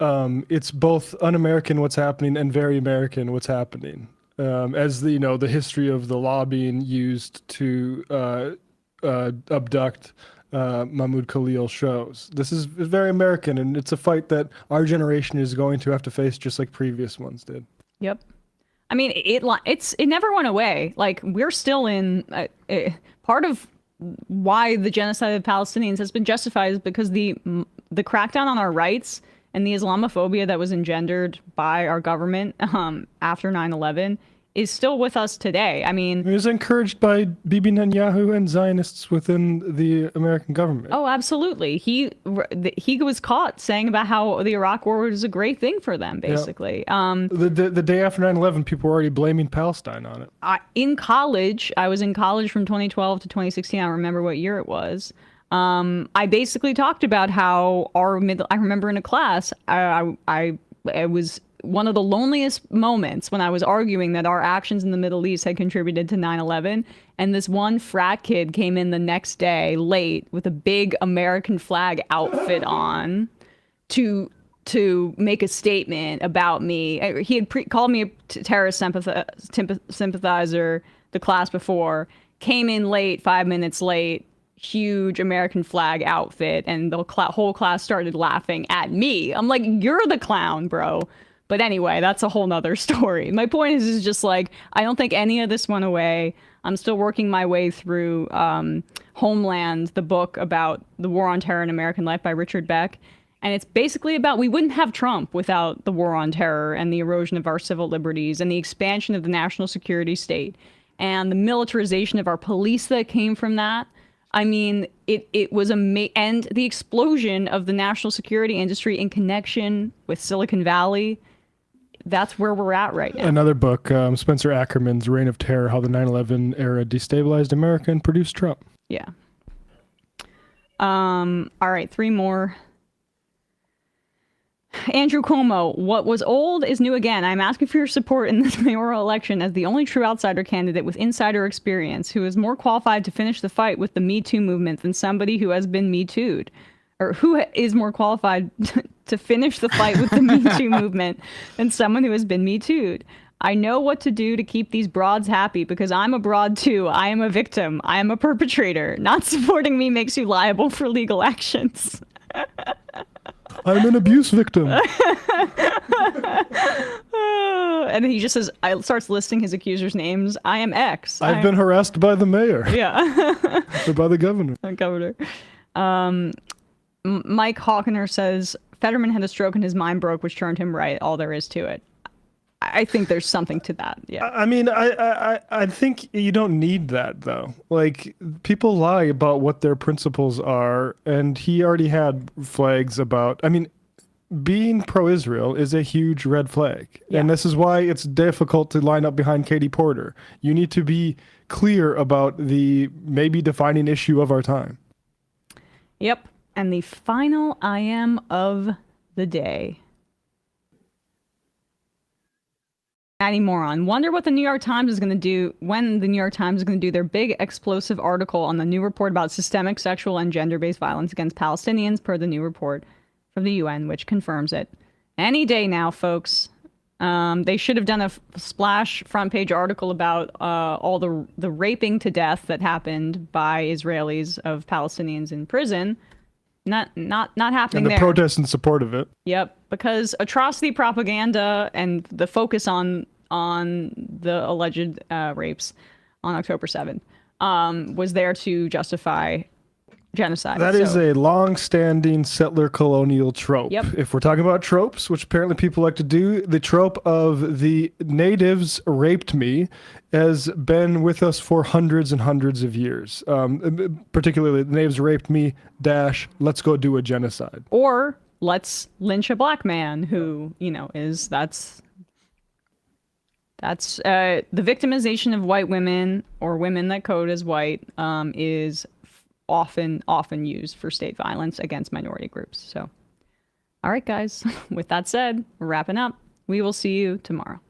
it's both un-American what's happening and very American what's happening. As the the history of the law being used to abduct Mahmoud Khalil shows. This is very American, and it's a fight that our generation is going to have to face just like previous ones did. Yep. I mean, it never went away. Like, we're still in part of why the genocide of the Palestinians has been justified is because the crackdown on our rights and the Islamophobia that was engendered by our government after 9/11 is still with us today. I mean, it was encouraged by Bibi Netanyahu and Zionists within the American government. Oh, absolutely. He was caught saying about how the Iraq War was a great thing for them, basically. Yeah. The day after 9/11, people were already blaming Palestine on it. In college, I was in college from 2012 to 2016. I don't remember what year it was. I basically talked about how I remember in a class, it was one of the loneliest moments when I was arguing that our actions in the Middle East had contributed to 9/11. And this one frat kid came in the next day late with a big American flag outfit on to make a statement about me. He had called me a terrorist sympathizer the class before, came in late, 5 minutes late, huge American flag outfit, and the whole class started laughing at me. I'm like, you're the clown, bro. But anyway, that's a whole nother story. My point is just like, I don't think any of this went away. I'm still working my way through Homeland, the book about the war on terror in American life by Richard Beck. And it's basically about, we wouldn't have Trump without the war on terror and the erosion of our civil liberties and the expansion of the national security state and the militarization of our police that came from that. I mean, it was and the explosion of the national security industry in connection with Silicon Valley. That's where we're at right now. Another book, Spencer Ackerman's Reign of Terror, How the 9/11 Era Destabilized America and Produced Trump. Yeah. All right, 3 more. Andrew Cuomo, what was old is new again. I'm asking for your support in this mayoral election as the only true outsider candidate with insider experience who is more qualified to finish the fight with the Me Too movement than somebody who has been Me Too'd. Or who is more qualified to finish the fight with the Me Too movement than someone who has been Me Too'd. I know what to do to keep these broads happy because I'm a broad too. I am a victim. I am a perpetrator. Not supporting me makes you liable for legal actions. I'm an abuse victim. And he just starts listing his accusers' names. I am X. I've been harassed by the mayor. Yeah. Or by the governor. Mike Hawkener says, Fetterman had a stroke and his mind broke, which turned him right. All there is to it. I think there's something to that. Yeah. I mean, I think you don't need that though. Like, people lie about what their principles are, and he already had flags about. I mean, being pro-Israel is a huge red flag, and this is why it's difficult to line up behind Katie Porter. You need to be clear about the maybe defining issue of our time. Yep. And the final I am of the day. Matty Moron. Wonder what the New York Times is going to do when the New York Times is going to do their big explosive article on the new report about systemic sexual and gender-based violence against Palestinians per the new report from the UN, which confirms it. Any day now, folks. They should have done a splash front page article about all the raping to death that happened by Israelis of Palestinians in prison. Not happening And the there. protests in support of it. Yep, because atrocity propaganda and the focus on the alleged rapes on October 7th was there to justify genocide. That is a long-standing settler colonial trope. Yep. If we're talking about tropes, which apparently people like to do, the trope of the natives raped me has been with us for hundreds and hundreds of years. Particularly, the natives raped me, let's go do a genocide. Or let's lynch a black man who, that's the victimization of white women or women that code as white is often used for state violence against minority groups. So, all right, guys, with that said, we're wrapping up. We will see you tomorrow.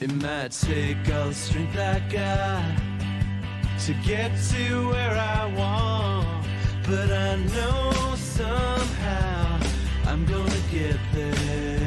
It might take all the strength I got to get to where I want, but I know somehow I'm gonna get there.